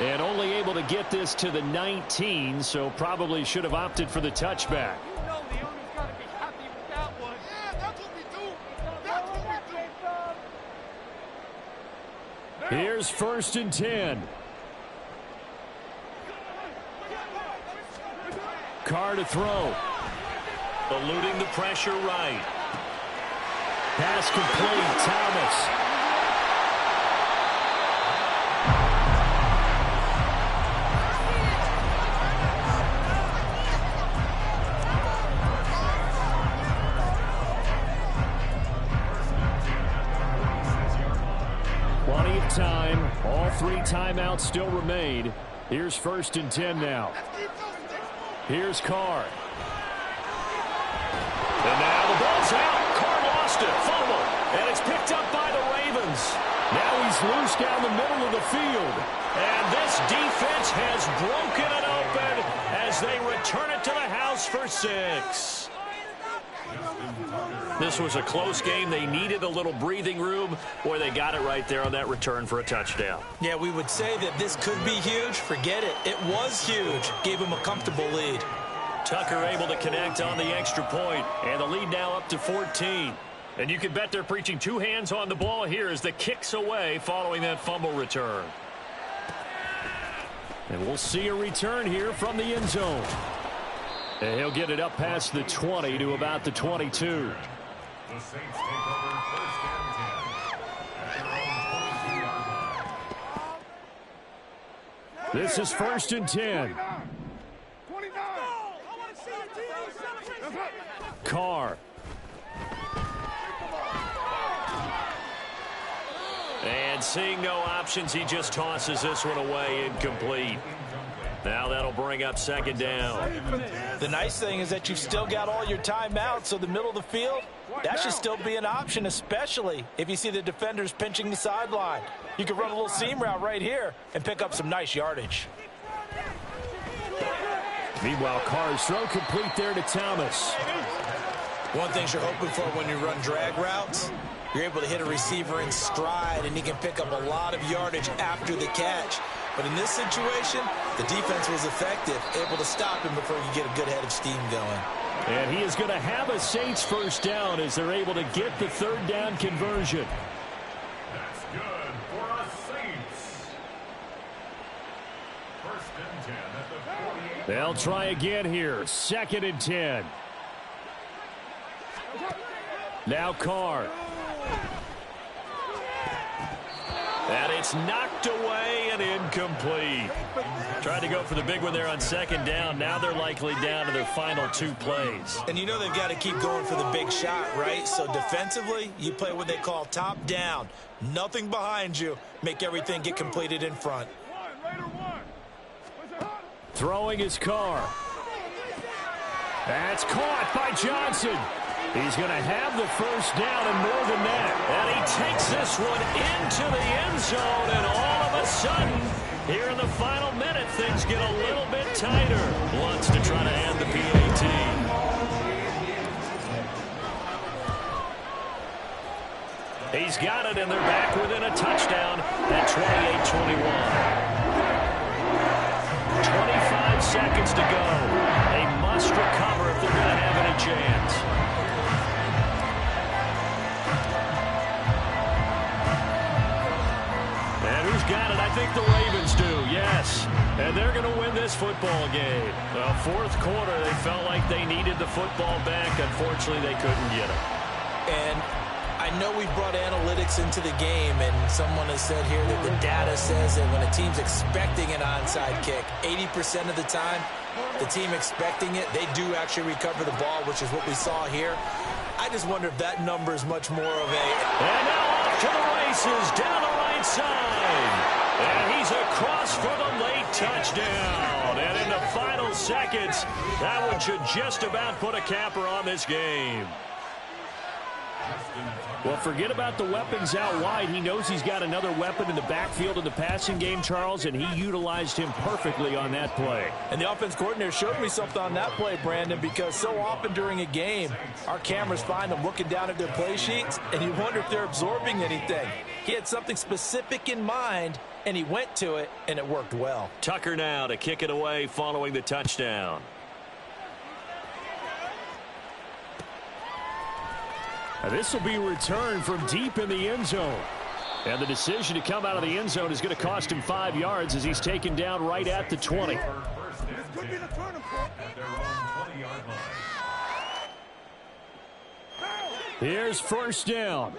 And only able to get this to the 19, so probably should have opted for the touchback. You know the owner's got to be happy with that one. Yeah, that's what we do. That's what we do. Here's 1st and 10. Carr to throw. Eluding the pressure right. Pass complete. Thomas. 20 of time. All 3 timeouts still remain. Here's 1st and 10 now. Here's Carr. And now the ball's out. Carr lost it. Fumble. And it's picked up by the Ravens. Now he's loose down the middle of the field. And this defense has broken it open as they return it to the house for 6. This was a close game. They needed a little breathing room. Boy, they got it right there on that return for a touchdown. Yeah, we would say that this could be huge. Forget it. It was huge. Gave him a comfortable lead. Tucker able to connect on the extra point, and the lead now up to 14. And you can bet they're preaching 2 hands on the ball here as the kick's away following that fumble return. And we'll see a return here from the end zone. And he'll get it up past the 20 to about the 22. The Saints take over 1st and 10 at their own 22-yard line. This is 1st and 10. 29. Carr. And seeing no options, he just tosses this one away, incomplete. Now that'll bring up 2nd down. The nice thing is that you've still got all your timeouts, so the middle of the field, that should still be an option, especially if you see the defenders pinching the sideline. You can run a little seam route right here and pick up some nice yardage. Meanwhile, Carr's throw complete there to Thomas. One thing you're hoping for when you run drag routes, you're able to hit a receiver in stride, and he can pick up a lot of yardage after the catch. But in this situation, the defense was effective, able to stop him before you get a good head of steam going. And he is going to have a Saints 1st down as they're able to get the 3rd down conversion. That's good for us Saints. 1st and 10 at the 48. They'll try again here. 2nd and 10. Now Carr. And it's knocked away and incomplete. Tried to go for the big one there on 2nd down. Now they're likely down to their final 2 plays. And you know they've got to keep going for the big shot, right? So defensively, you play what they call top down. Nothing behind you. Make everything get completed in front. Throwing his Carr. That's caught by Johnson. He's going to have the 1st down and more than that. And he takes this one into the end zone, and all of a sudden, here in the final minute, things get a little bit tighter. Wants to try to hand the PAT. He's got it, and they're back within a touchdown at 28-21. 25 seconds to go. They must recover if they're going to have any chance. And who's got it? I think the Ravens do, yes. And they're going to win this football game. Well, 4th quarter, they felt like they needed the football back. Unfortunately, they couldn't get it. And I I know we've brought analytics into the game, and someone has said here that the data says that when a team's expecting an onside kick, 80% of the time, the team expecting it, they do actually recover the ball, which is what we saw here. I just wonder if that number is much more of a... And now off to the races, down the right side. And he's across for the late touchdown. And in the final seconds, that one should just about put a capper on this game. Well, forget about the weapons out wide. He knows he's got another weapon in the backfield in the passing game, Charles, and he utilized him perfectly on that play. And the offense coordinator showed me something on that play, Brandon, because so often during a game, our cameras find them looking down at their play sheets, and you wonder if they're absorbing anything. He had something specific in mind, and he went to it, and it worked well. Tucker now to kick it away following the touchdown. This will be returned from deep in the end zone. And the decision to come out of the end zone is going to cost him 5 yards as he's taken down right at the 20. Here's first down.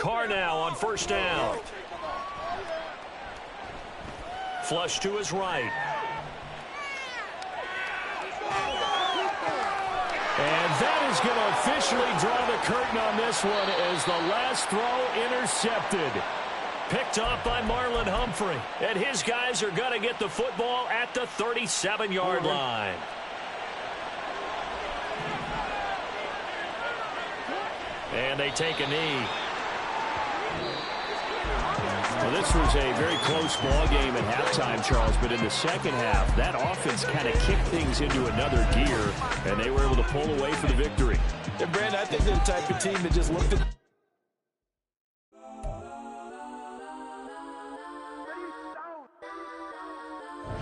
Carr now on first down. Flush to his right. And that is going to officially draw the curtain on this one as the last throw intercepted. Picked off by Marlon Humphrey. And his guys are going to get the football at the 37-yard line. And they take a knee. Well, this was a very close ball game at halftime, Charles, but in the second half, that offense kind of kicked things into another gear, and they were able to pull away for the victory. And, Brandon, I think they're the type of team that just looked at...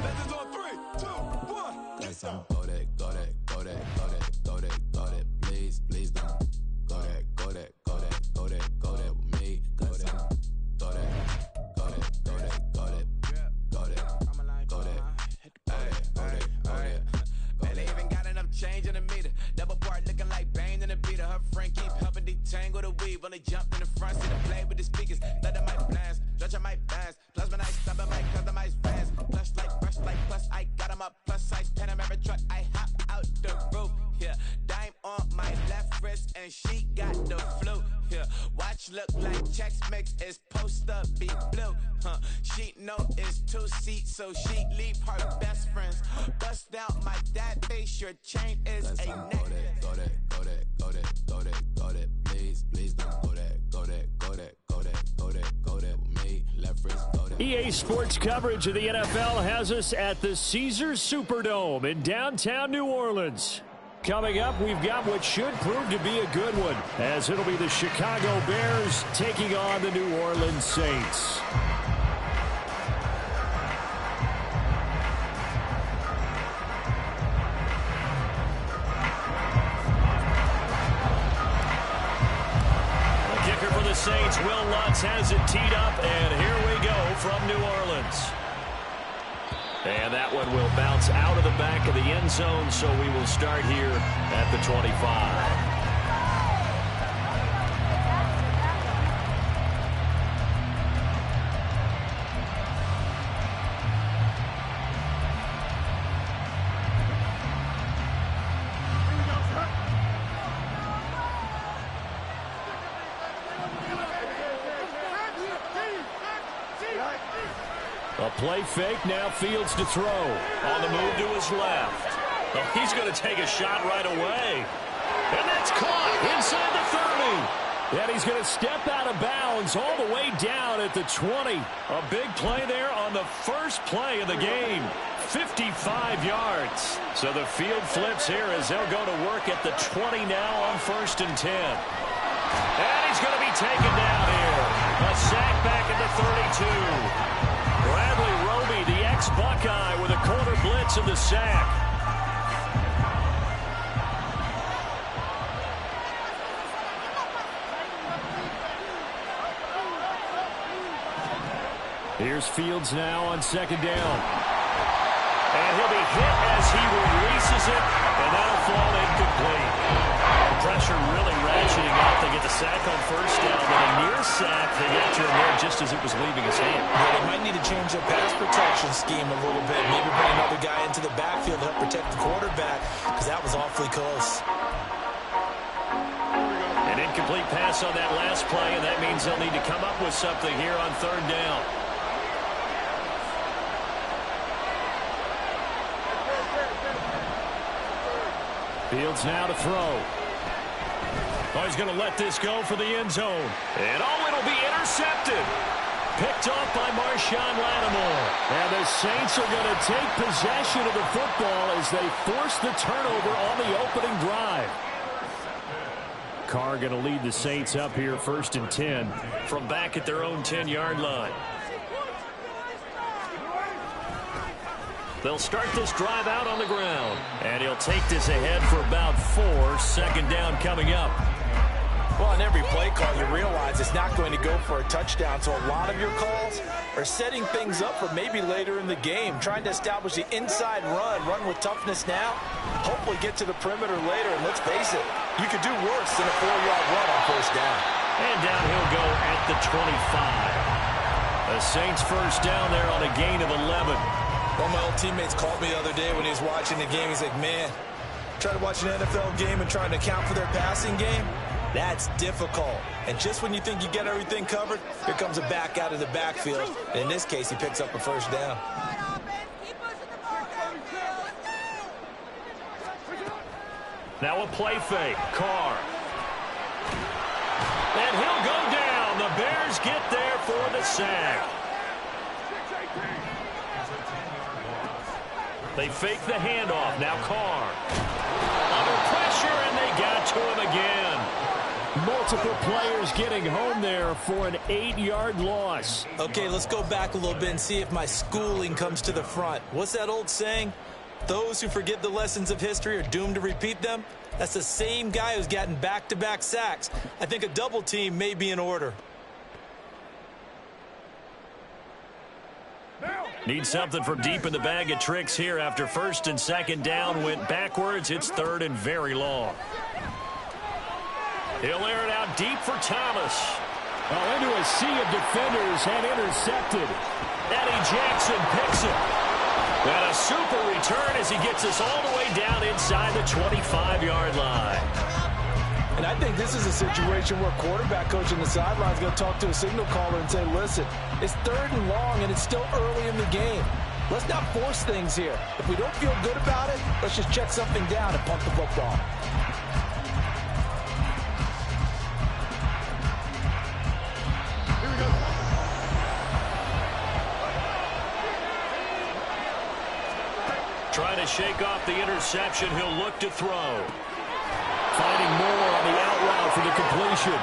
Legends on 3, 2, 1. Let's go. Go that, go that, go that, go that, go that, go that. Please, please don't. Go that, go that, go that, go that, go that with me. Go that. Go that, go that, go that, go that, go that, go that, Man, they even got enough change in the meter. Double part looking like Bane in the beater. Her friend keep helping detangle the weave. When they jumped in the front, see the play with the speakers. Thunder might blast, stretch I might dance. Plus when I stop, I might customize fans. Plush like brush like plus, I got 'em up. Plus size Panamera truck, I hop out the roof. Yeah, dime on my left wrist and she got the flu. Yeah, watch look like Chex Mix is post up be blue. She know it's 2 seats, so she leave her best friends. Bust out my dad face, your chain is a neck. go that, go that, go that, go that, go that, go that. Please, please don't go that, go that, go that, go that, go that, go that with me. Left wrist, go that. EA Sports coverage of the NFL has us at the Caesars Superdome in downtown New Orleans. Coming up, we've got what should prove to be a good one, as it'll be the Chicago Bears taking on the New Orleans Saints. The kicker for the Saints, Will Lutz, has it teed up, and here we go from New Orleans. And that one will bounce out of the back of the end zone, so we will start here at the 25. A play fake, now Fields to throw. On the move to his left. Oh, he's going to take a shot right away. And that's caught inside the 30. And he's going to step out of bounds all the way down at the 20. A big play there on the first play of the game. 55 yards. So the field flips here as they'll go to work at the 20 now on 1st and 10. And he's going to be taken down here. A sack back at the 32. Bradley Roby, the ex-Buckeye, with a corner blitz in the sack. Here's Fields now on 2nd down. And he'll be hit as he releases it, and that'll fall incomplete. Pressure really ratcheting up. They get the sack on first down, then a near sack. They got to him there just as it was leaving his hand. Yeah, they might need to change their pass protection scheme a little bit. Maybe bring another guy into the backfield to help protect the quarterback, because that was awfully close. An incomplete pass on that last play, and that means they'll need to come up with something here on third down. Fields now to throw. Oh, he's going to let this go for the end zone. And it'll be intercepted. Picked off by Marshawn Lattimore. And the Saints are going to take possession of the football as they force the turnover on the opening drive. Carr going to lead the Saints up here 1st and 10 from back at their own 10-yard line. They'll start this drive out on the ground. And he'll take this ahead for about 4. 2nd down coming up. Well, on every play call, you realize it's not going to go for a touchdown. So a lot of your calls are setting things up for maybe later in the game, trying to establish the inside run with toughness now, hopefully get to the perimeter later. And let's face it, you could do worse than a 4-yard run on first down. And down he'll go at the 25. The Saints first down there on a gain of 11. One of my old teammates called me the other day when he was watching the game. He's like, man, trying to watch an NFL game and trying to account for their passing game, that's difficult. And just when you think you get everything covered, here comes a back out of the backfield. And in this case, he picks up a first down. Now a play fake. Carr. And he'll go down. The Bears get there for the sack. They fake the handoff. Now Carr. Under pressure, and they got to him again. Multiple players getting home there for an 8-yard loss. Okay, let's go back a little bit and see if my schooling comes to the front. What's that old saying? Those who forget the lessons of history are doomed to repeat them. That's the same guy who's gotten back-to-back sacks. I think a double team may be in order. Need something from deep in the bag of tricks here after 1st and 2nd down went backwards. It's 3rd and very long. He'll air it out deep for Thomas. Well, into a sea of defenders and intercepted. Eddie Jackson picks it. And a super return as he gets us all the way down inside the 25-yard line. And I think this is a situation where quarterback coach on the sideline is going to talk to a signal caller and say, listen, it's 3rd and long and it's still early in the game. Let's not force things here. If we don't feel good about it, let's just check something down and punt the football. Trying to shake off the interception. He'll look to throw. Finding more on the out route for the completion.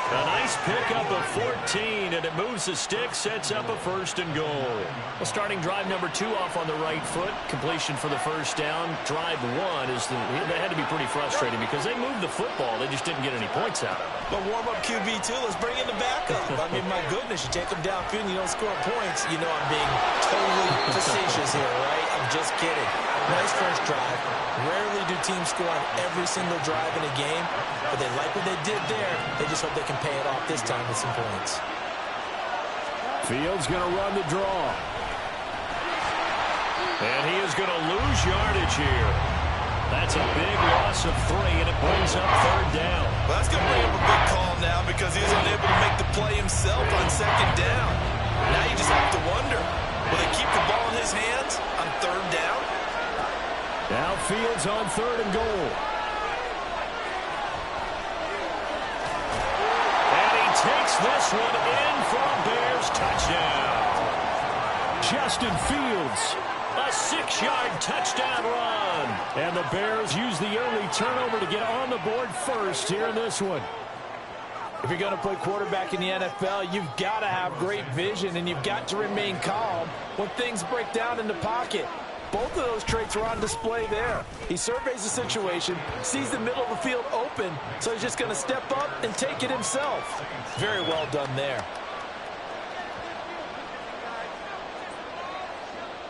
A nice pickup of 14, and it moves the stick, sets up a 1st and goal. Well, starting drive number 2 off on the right foot. Completion for the first down. Drive 1 they had to be pretty frustrating because they moved the football. They just didn't get any points out of it. But warm-up QB2, let's bring in the backup. I mean, my goodness, you take them downfield and you don't score points. You know I'm being totally facetious here, right? I'm just kidding. Nice first drive. Rarely do teams score on every single drive in a game, but they like what they did there. They just hope they can pay it off this time with some points. Fields going to run the draw. And he is going to lose yardage here. That's a big loss of 3, and it brings up 3rd down. Well, that's going to bring up a big call now because he was unable to make the play himself on 2nd down. Now you just have to wonder, will they keep the ball in his hands on 3rd down? Now Fields on 3rd and goal. And he takes this one in for a Bears touchdown. Justin Fields. A 6-yard touchdown run. And the Bears use the early turnover to get on the board first here in this one. If you're going to play quarterback in the NFL, you've got to have great vision, and you've got to remain calm when things break down in the pocket. Both of those traits are on display there. He surveys the situation, sees the middle of the field open, so he's just going to step up and take it himself. Very well done there.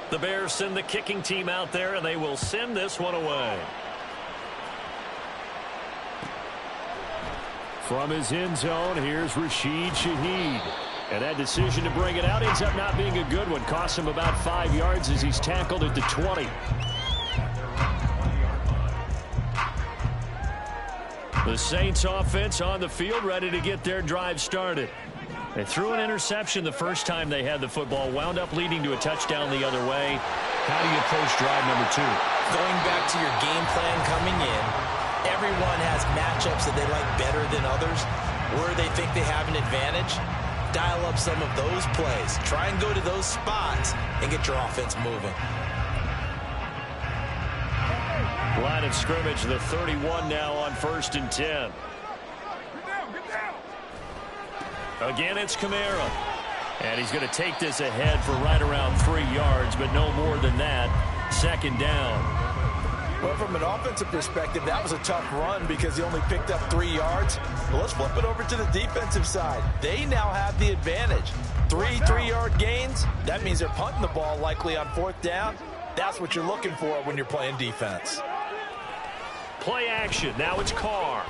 The Bears send the kicking team out there, and they will send this one away. From his end zone, here's Rashid Shaheed. And that decision to bring it out ends up not being a good one. Costs him about 5 yards as he's tackled at the 20. The Saints offense on the field, ready to get their drive started. They threw an interception the first time they had the football, wound up leading to a touchdown the other way. How do you approach drive number 2? Going back to your game plan coming in, everyone has matchups that they like better than others, where they think they have an advantage. Dial up some of those plays. Try and go to those spots and get your offense moving. Line of scrimmage, the 31 now on 1st and 10. Again, it's Kamara. And he's going to take this ahead for right around 3 yards, but no more than that. 2nd down. Well, from an offensive perspective, that was a tough run because he only picked up 3 yards. But let's flip it over to the defensive side. They now have the advantage. 3 3-yard gains. That means they're punting the ball likely on 4th down. That's what you're looking for when you're playing defense. Play action. Now it's Carr.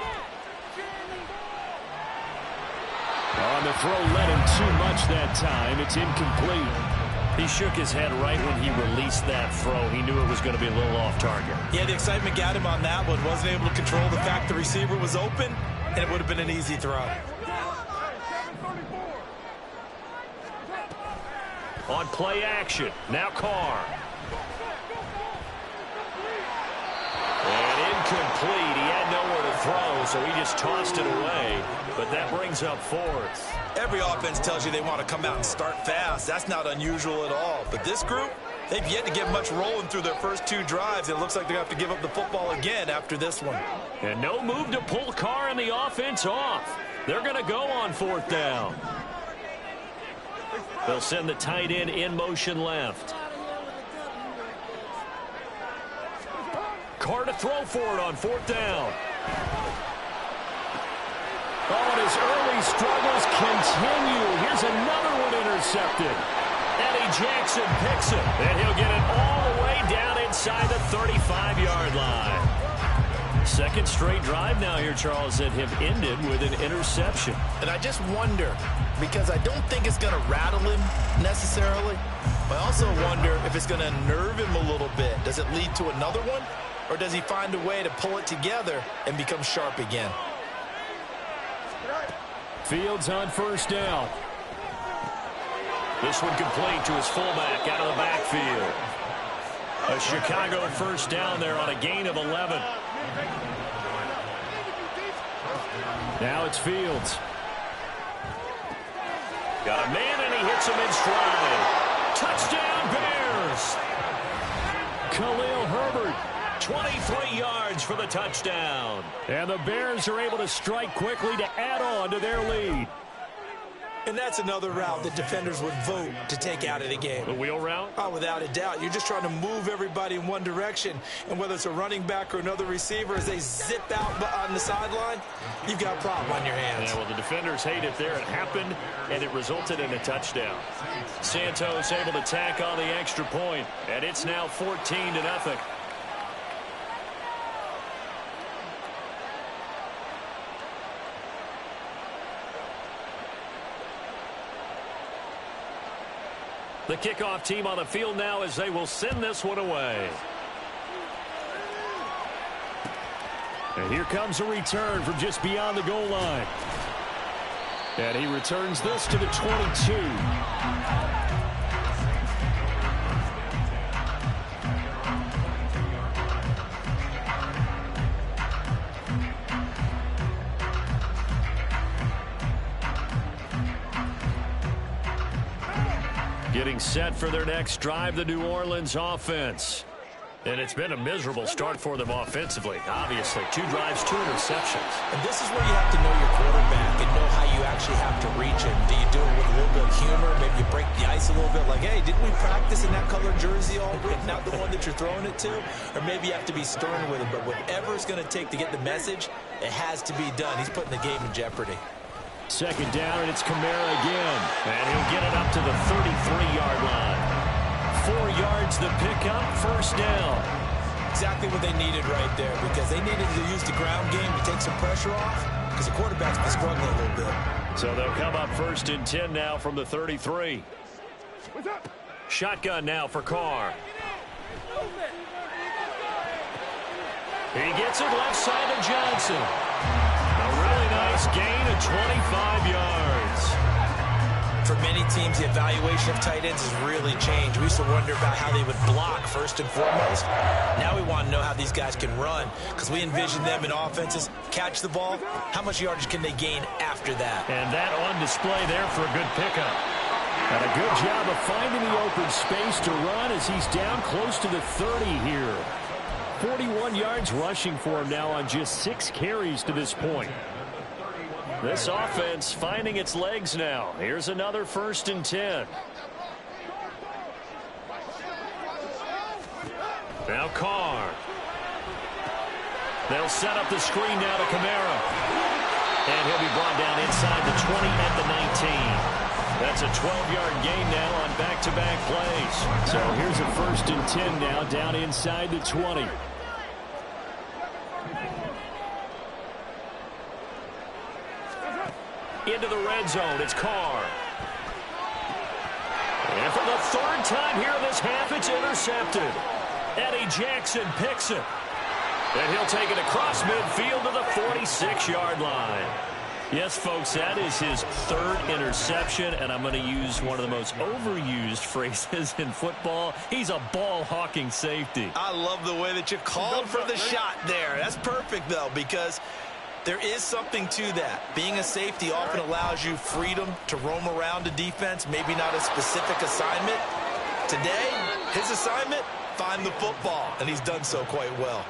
On the throw, led him too much that time. It's incomplete. He shook his head right when he released that throw. He knew it was going to be a little off target. Yeah, the excitement got him on that one. Wasn't able to control the fact the receiver was open, and it would have been an easy throw. On play action, now Carr. And incomplete. He had nowhere to throw, so he just tossed it away. But that brings up 4th. Every offense tells you they want to come out and start fast. That's not unusual at all. But this group, they've yet to get much rolling through their first 2 drives. It looks like they're going to have to give up the football again after this one. And no move to pull Carr and the offense off. They're going to go on 4th down. They'll send the tight end in motion left. Carr to throw for it on 4th down. Oh, and his early struggles continue. Here's another one intercepted. Eddie Jackson picks it, and he'll get it all the way down inside the 35-yard line. 2nd straight drive now here, Charles, that have ended with an interception. And I just wonder, because I don't think it's going to rattle him necessarily, but I also wonder if it's going to nerve him a little bit. Does it lead to another one, or does he find a way to pull it together and become sharp again? Fields on 1st down. This one complete to his fullback out of the backfield. A Chicago 1st down there on a gain of 11. Now it's Fields. Got a man, and he hits him in stride. Touchdown, Bears! Khalil Herbert. 23 yards for the touchdown. And the Bears are able to strike quickly to add on to their lead. And that's another route that defenders would vote to take out of the game. The wheel route? Oh, without a doubt. You're just trying to move everybody in one direction. And whether it's a running back or another receiver, as they zip out on the sideline, you've got a problem on your hands. Yeah, well, the defenders hate it there. It happened, and it resulted in a touchdown. Santos able to tack on the extra point, and it's now 14-0. The kickoff team on the field now as they will send this one away. And here comes a return from just beyond the goal line. And he returns this to the 22. Getting set for their next drive, the New Orleans offense. And it's been a miserable start for them offensively, obviously. 2 drives, 2 interceptions. And this is where you have to know your quarterback and know how you actually have to reach him. Do you do it with a little bit of humor? Maybe you break the ice a little bit, like, hey, didn't we practice in that colored jersey all week, not the one that you're throwing it to? Or maybe you have to be stern with him. But whatever it's going to take to get the message, it has to be done. He's putting the game in jeopardy. 2nd down, and it's Kamara again. And he'll get it up to the 33-yard line. 4 yards the pickup, 1st down. Exactly what they needed right there, because they needed to use the ground game to take some pressure off. because the quarterback's been struggling a little bit. So they'll come up 1st and 10 now from the 33. Shotgun now for Carr. He gets it left side to Johnson. A really nice gain of 25 yards. For many teams, the evaluation of tight ends has really changed. We used to wonder about how they would block first and foremost. Now we want to know how these guys can run, because we envision them in offenses catch the ball. How much yardage can they gain after that? And that on display there for a good pickup. And a good job of finding the open space to run as he's down close to the 30 here. 41 yards rushing for him now on just 6 carries to this point. This offense finding its legs now. Here's another 1st and 10. Now Carr. They'll set up the screen now to Kamara. And he'll be brought down inside the 20 at the 19. That's a 12-yard gain now on back-to-back plays. So here's a 1st and 10 now down inside the 20. Into the red zone, it's Carr. And for the 3rd time here in this half, it's intercepted. Eddie Jackson picks it. And he'll take it across midfield to the 46-yard line. Yes, folks, that is his 3rd interception, and I'm going to use one of the most overused phrases in football. He's a ball-hawking safety. I love the way that you called for the shot there. That's perfect, though, because there is something to that. Being a safety often allows you freedom to roam around a defense, maybe not a specific assignment. Today, his assignment, find the football, and he's done so quite well.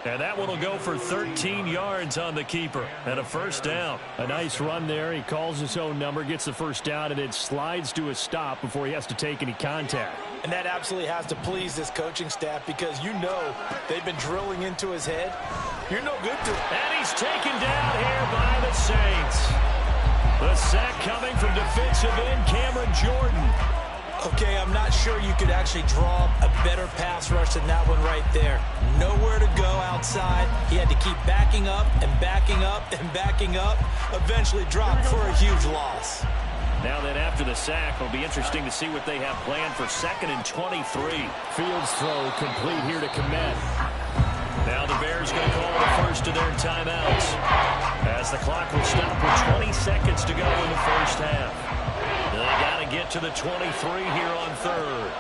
And that one will go for 13 yards on the keeper and a 1st down. A nice run there. He calls his own number, gets the 1st down, and then slides to a stop before he has to take any contact. And that absolutely has to please this coaching staff, because you know they've been drilling into his head. You're no good to him. And he's taken down here by the Saints. The sack coming from defensive end Cameron Jordan. Okay, I'm not sure you could actually draw a better pass rush than that one right there. Nowhere to go outside. He had to keep backing up and backing up and backing up. Eventually dropped for a huge loss. Now then, after the sack, it'll be interesting to see what they have planned for 2nd and 23. Fields throw complete here to Komet. Now the Bears going to call the first of their timeouts, as the clock will stop with 20 seconds to go in the 1st half. They got to get to the 23 here on 3rd.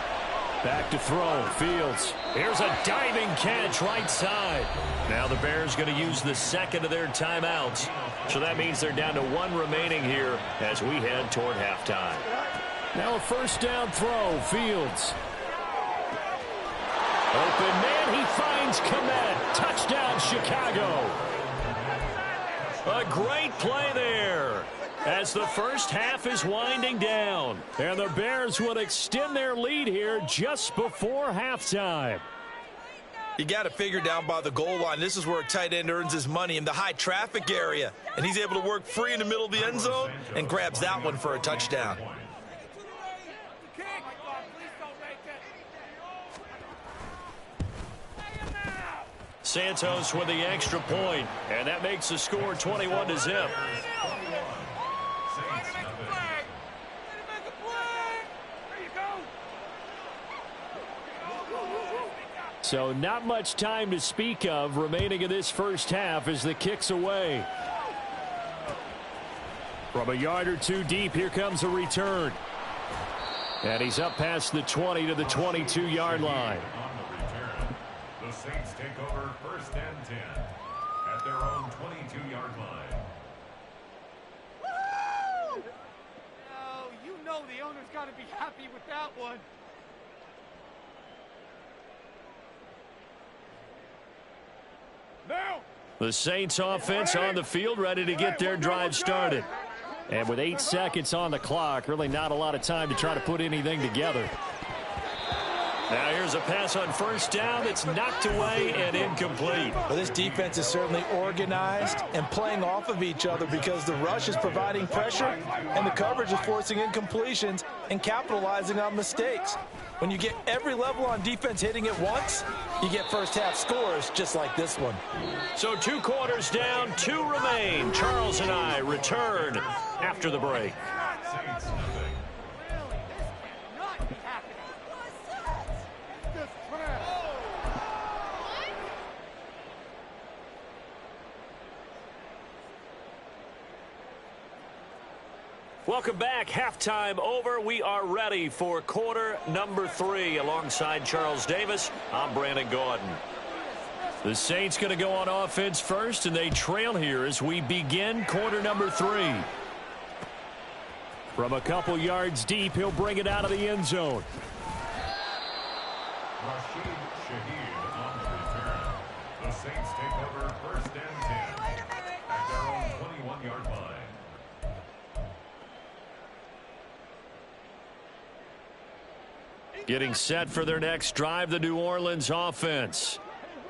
Back to throw. Fields. Here's a diving catch right side. Now the Bears going to use the 2nd of their timeouts. So that means they're down to 1 remaining here as we head toward halftime. Now a 1st down throw. Fields. Open man. He finds Komet. Touchdown Chicago. A great play there, as the 1st half is winding down. And the Bears will extend their lead here just before halftime. You got to figure down by the goal line. This is where a tight end earns his money, in the high traffic area. And he's able to work free in the middle of the end zone and grabs that one for a touchdown. Santos with the extra point, and that makes the score 21-0. So not much time to speak of remaining in this 1st half as the kick's away. From a yard or 2 deep, here comes a return. And he's up past the 20 to the 22-yard line. The Saints take over 1st and 10 at their own 22-yard line. Woo! Oh, you know the owner's got to be happy with that one. Now. The Saints offense on the field, ready to get their drive started. And with 8 seconds on the clock, really not a lot of time to try to put anything together. Now here's a pass on 1st down that's knocked away and incomplete. Well, this defense is certainly organized and playing off of each other, because the rush is providing pressure and the coverage is forcing incompletions and capitalizing on mistakes. When you get every level on defense hitting it once, you get first half scores just like this one. So 2 quarters down, 2 remain. Charles and I return after the break. Welcome back. Halftime over. We are ready for quarter number 3. Alongside Charles Davis, I'm Brandon Gaudin. The Saints going to go on offense first, and they trail here as we begin quarter number 3. From a couple yards deep, he'll bring it out of the end zone. On the return. The Saints take over first and 10 at their own 21-yard line. Getting set for their next drive, the New Orleans offense.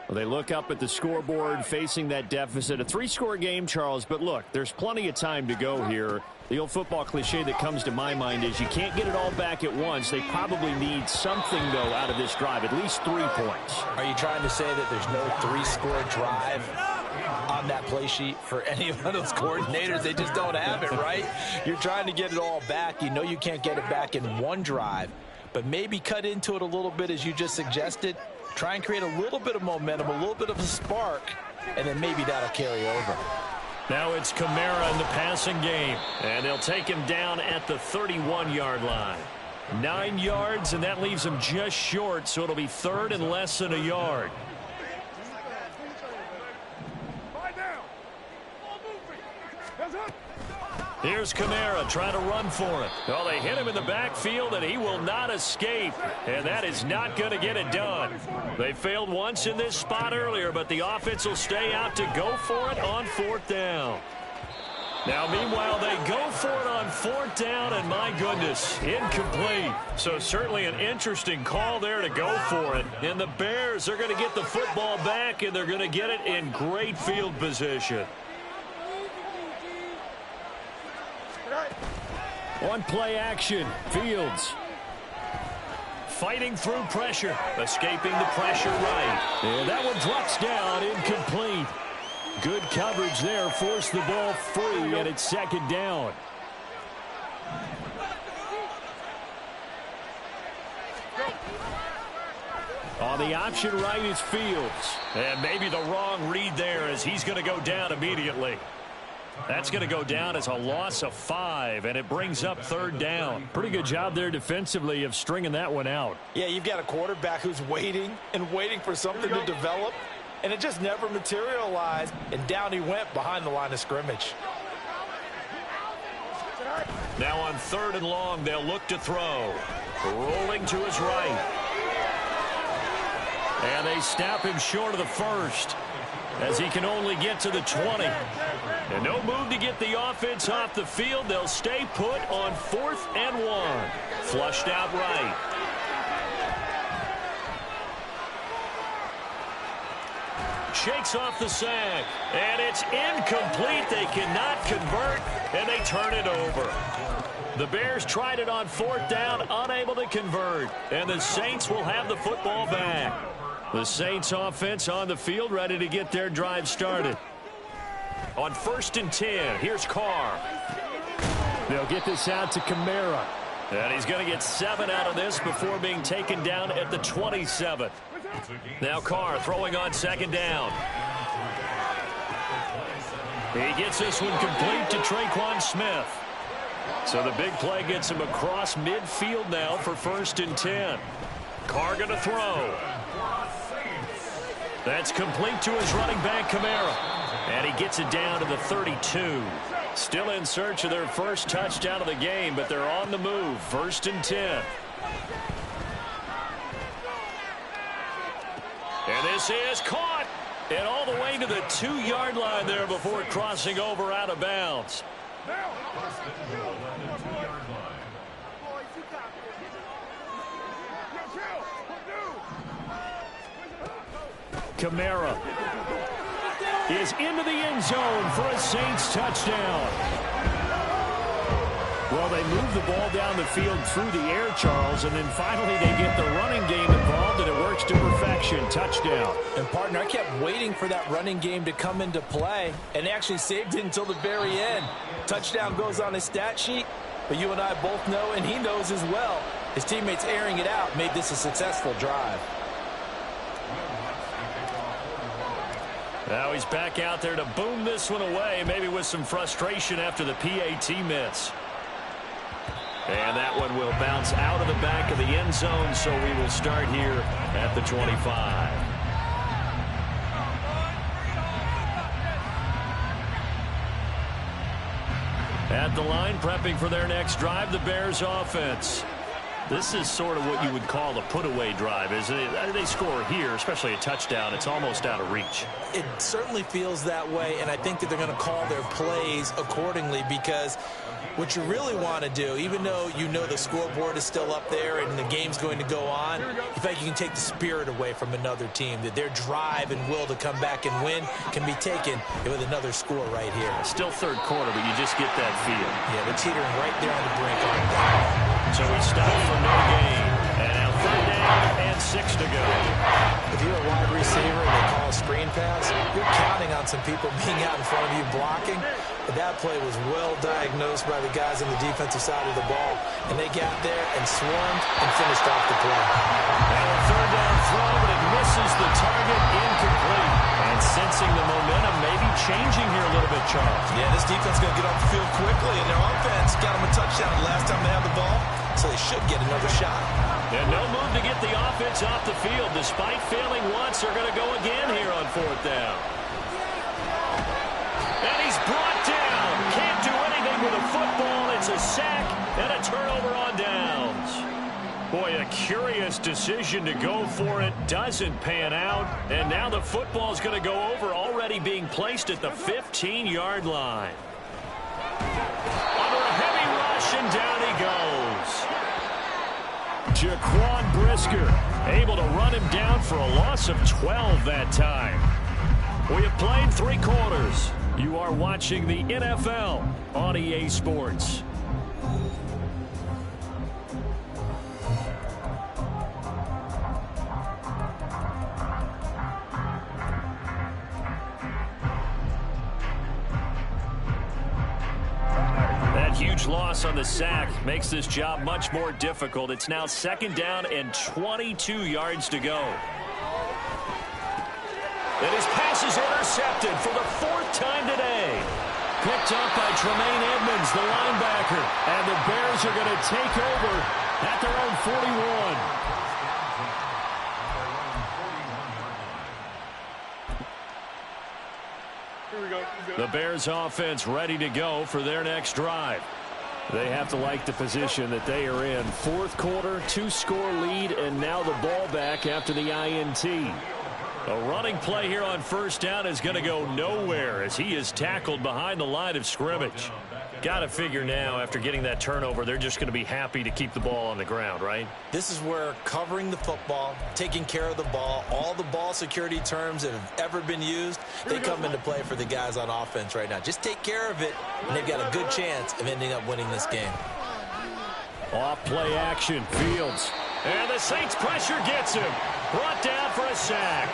Well, they look up at the scoreboard facing that deficit. A 3-score game, Charles, but look, there's plenty of time to go here. The old football cliche that comes to my mind is you can't get it all back at once. They probably need something, though, out of this drive, at least 3 points. Are you trying to say that there's no 3-score drive on that play sheet for any of those coordinators? They just don't have it, right? You're trying to get it all back. You know you can't get it back in one drive, but maybe cut into it a little bit as you just suggested. Try and create a little bit of momentum, a little bit of a spark, and then maybe that'll carry over. Now it's Kamara in the passing game, and they'll take him down at the 31-yard line. 9 yards, and that leaves him just short, so it'll be 3rd and less than a yard. Here's Kamara trying to run for it. Well, they hit him in the backfield, and he will not escape. And that is not going to get it done. They failed once in this spot earlier, but the offense will stay out to go for it on 4th down. Now, meanwhile, they go for it on 4th down, and my goodness, incomplete. So certainly an interesting call there to go for it. And the Bears are going to get the football back, and they're going to get it in great field position. On play action, Fields fighting through pressure, escaping the pressure right. And that one drops down, incomplete. Good coverage there, forced the ball free, and it's 2nd down. On the option right is Fields. And maybe the wrong read there as he's going to go down immediately. That's going to go down as a loss of 5, and it brings up 3rd down. Pretty good job there defensively of stringing that one out. Yeah, you've got a quarterback who's waiting and waiting for something to develop, and it just never materialized, and down he went behind the line of scrimmage. Now on 3rd and long, they'll look to throw. Rolling to his right. And they snap him short of the 1st. As he can only get to the 20. And no move to get the offense off the field. They'll stay put on 4th and 1. Flushed out right. Shakes off the sack. And it's incomplete. They cannot convert. And they turn it over. The Bears tried it on 4th down, unable to convert. And the Saints will have the football back. The Saints offense on the field, ready to get their drive started. On 1st and 10, here's Carr. They'll get this out to Kamara. And he's going to get 7 out of this before being taken down at the 27th. Now Carr throwing on 2nd down. He gets this one complete to Traquan Smith. So the big play gets him across midfield now for 1st and 10. Carr going to throw. That's complete to his running back, Kamara. And he gets it down to the 32. Still in search of their first touchdown of the game, but they're on the move. 1st and 10. And this is caught. And all the way to the 2-yard line there before crossing over out of bounds. Kamara is into the end zone for a Saints touchdown. Well, they move the ball down the field through the air, Charles, and then finally they get the running game involved, and it works to perfection. Touchdown. And, partner, I kept waiting for that running game to come into play, and they actually saved it until the very end. Touchdown goes on his stat sheet, but you and I both know, and he knows as well, his teammates airing it out made this a successful drive. Now he's back out there to boom this one away, maybe with some frustration after the PAT miss. And that one will bounce out of the back of the end zone, so we will start here at the 25. At the line, prepping for their next drive, the Bears offense. This is sort of what you would call a put-away drive, isn't it? They score here, especially a touchdown. It's almost out of reach. It certainly feels that way, and I think that they're going to call their plays accordingly, because what you really want to do, even though you know the scoreboard is still up there and the game's going to go on, in fact, you can take the spirit away from another team, that their drive and will to come back and win can be taken with another score right here. Still third quarter, but you just get that feel. Yeah, they're teetering right there on the brink, aren't they? So we stop for no gain. And now third down and 6 to go. If you're a wide receiver and they call a screen pass, you're counting on some people being out in front of you blocking. But that play was well diagnosed by the guys on the defensive side of the ball. And they got there and swarmed and finished off the play. And a third down throw, but it misses the target, incomplete. And sensing the momentum maybe changing here a little bit, Charles. Yeah, this defense is going to get off the field quickly, and their offense got them a touchdown last time they had the ball, so they should get another shot. And no move to get the offense off the field. Despite failing once, they're going to go again here on fourth down. And he's brought down. Can't do anything with a football. It's a sack and a turnover on downs. Boy, a curious decision to go for it. Doesn't pan out. And now the football's going to go over, already being placed at the 15-yard line. Under a heavy rush, and down he goes. Jaquan Brisker able to run him down for a loss of 12 that time. We have played 3 quarters. You are watching the NFL on EA Sports. Huge loss on the sack makes this job much more difficult. It's now second down and 22 yards to go. And his pass is intercepted for the 4th time today. Picked up by Tremaine Edmonds, the linebacker. And the Bears are going to take over at their own 41. Here we go. The Bears offense ready to go for their next drive. They have to like the position that they are in. 4th quarter, 2-score lead, and now the ball back after the INT. A running play here on first down is going to go nowhere as he is tackled behind the line of scrimmage. Got to figure now, after getting that turnover, they're just going to be happy to keep the ball on the ground, right? This is where covering the football, taking care of the ball, all the ball security terms that have ever been used, they come into play for the guys on offense right now. Just take care of it, and they've got a good chance of ending up winning this game. Off play action, Fields. And the Saints pressure gets him. Brought down for a sack.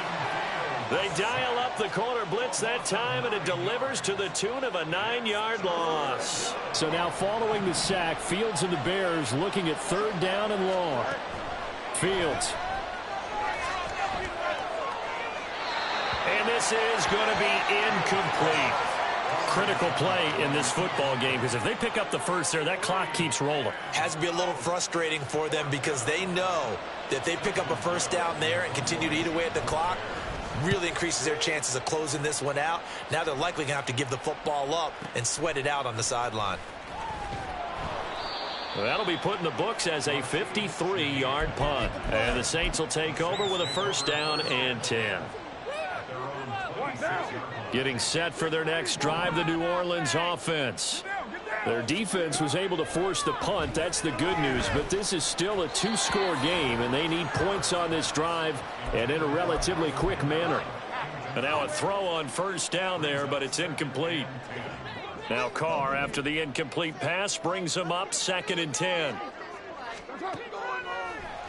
They dial up the corner blitz that time, and it delivers to the tune of a 9-yard loss. So now following the sack, Fields and the Bears looking at third down and long. Fields. And this is going to be incomplete. Critical play in this football game, because if they pick up the first there, that clock keeps rolling. Has to be a little frustrating for them, because they know that if they pick up a first down there and continue to eat away at the clock, really increases their chances of closing this one out. Now they're likely going to have to give the football up and sweat it out on the sideline. That'll be put in the books as a 53-yard punt. And the Saints will take over with a first down and 10. Getting set for their next drive, the New Orleans offense. Their defense was able to force the punt. That's the good news. But this is still a 2-score game, and they need points on this drive and in a relatively quick manner. And now a throw on first down there, but it's incomplete. Now Carr, after the incomplete pass, brings him up 2nd and 10.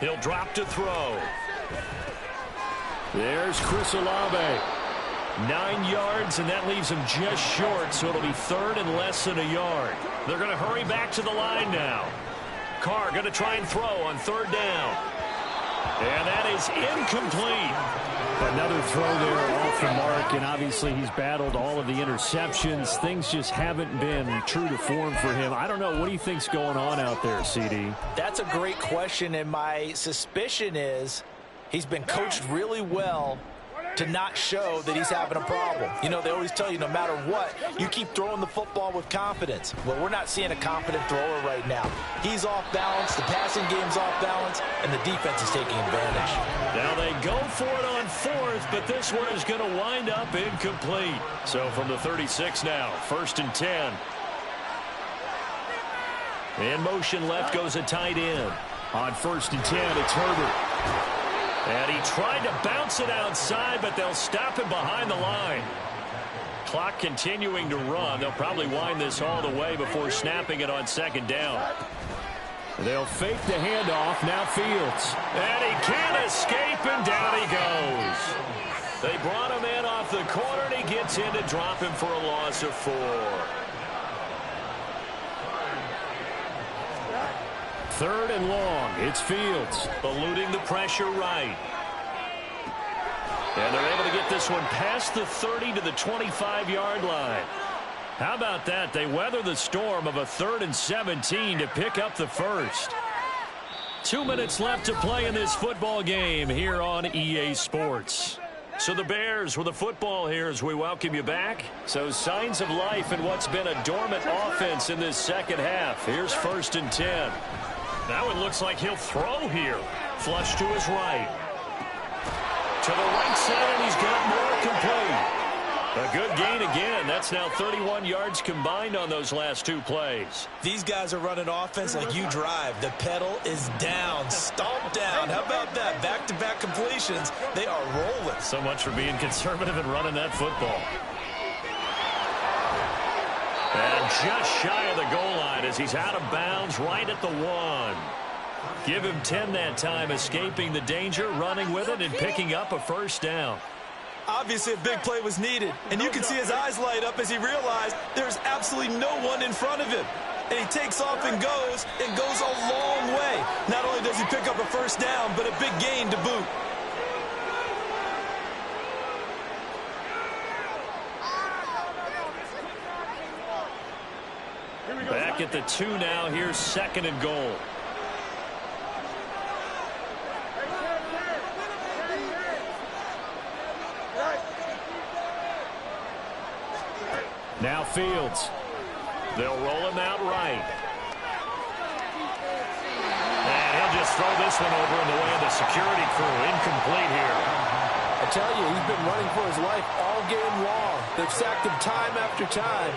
He'll drop to throw. There's Chris Olave. 9 yards, and that leaves him just short, so it'll be 3rd and less than a yard. They're going to hurry back to the line now. Carr going to try and throw on 3rd down. And that is incomplete. Another throw there off the mark, and obviously he's battled all of the interceptions. Things just haven't been true to form for him. I don't know. What do you think's going on out there, CD? That's a great question, and my suspicion is he's been coached really well to not show that he's having a problem. You know, they always tell you no matter what, you keep throwing the football with confidence. Well, we're not seeing a confident thrower right now. He's off balance, the passing game's off balance, and the defense is taking advantage. Now they go for it on 4th, but this one is going to wind up incomplete. So from the 36 now, 1st and 10. In motion left goes a tight end. On 1st and 10, it's Herbert. And he tried to bounce it outside, but they'll stop him behind the line. Clock continuing to run. They'll probably wind this all the way before snapping it on 2nd down. They'll fake the handoff. Now Fields. And he can't escape, and down he goes. They brought him in off the corner, and he gets in to drop him for a loss of 4. 3rd and long. It's Fields. Eluding the pressure right. And they're able to get this one past the 30 to the 25-yard line. How about that? They weather the storm of a 3rd and 17 to pick up the first. 2 minutes left to play in this football game here on EA Sports. So the Bears with the football here as we welcome you back. So signs of life in what's been a dormant offense in this second half. Here's 1st and 10. Now it looks like he'll throw here. Flush to his right. To the right side, and he's got more complete. A good gain again. That's now 31 yards combined on those last 2 plays. These guys are running offense like you drive. The pedal is down, stomp down. How about that? Back-to-back completions. They are rolling. So much for being conservative and running that football. And just shy of the goal line as he's out of bounds right at the 1. Give him 10 that time, escaping the danger, running with it, and picking up a 1st down. Obviously, a big play was needed, and you can see his eyes light up as he realized there's absolutely no one in front of him. And he takes off and goes a long way. Not only does he pick up a 1st down, but a big gain to boot. Back at the 2 now. Here's 2nd and goal. Now Fields. They'll roll him out right. And he'll just throw this one over in the way of the security crew. Incomplete here. I tell you, he's been running for his life all game long. They've sacked him time after time.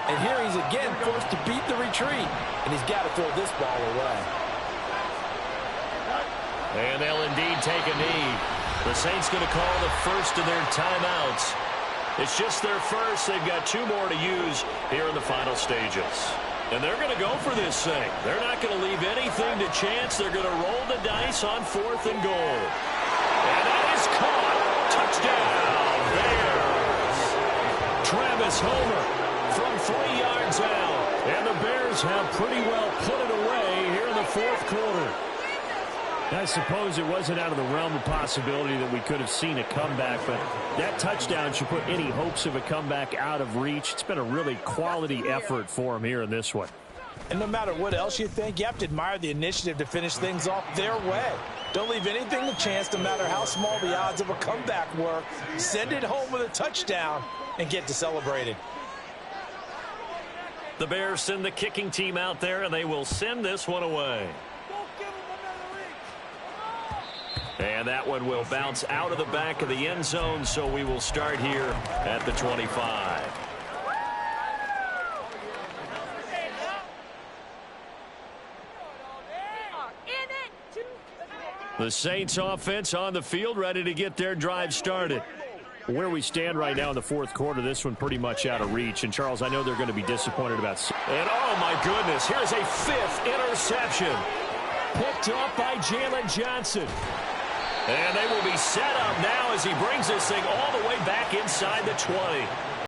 And here he's again forced to beat the retreat. And he's got to throw this ball away. And they'll indeed take a knee. The Saints going to call the first of their timeouts. It's just their first. They've got 2 more to use here in the final stages. And they're going to go for this thing. They're not going to leave anything to chance. They're going to roll the dice on 4th and goal. And that is caught. Touchdown, Bears. Travis Homer from 3 yards out. And the Bears have pretty well put it away here in the 4th quarter. I suppose it wasn't out of the realm of possibility that we could have seen a comeback, but that touchdown should put any hopes of a comeback out of reach. It's been a really quality effort for him here in this one. And no matter what else you think, you have to admire the initiative to finish things off their way. Don't leave anything to chance, no matter how small the odds of a comeback were. Send it home with a touchdown and get to celebrating. The Bears send the kicking team out there, and they will send this one away. And that one will bounce out of the back of the end zone, so we will start here at the 25. The Saints offense on the field, ready to get their drive started. Where we stand right now in the fourth quarter, this one pretty much out of reach. And, Charles, I know they're going to be disappointed about. And, oh, my goodness, here's a 5th interception. Picked up by Jalen Johnson. And they will be set up now as he brings this thing all the way back inside the 20.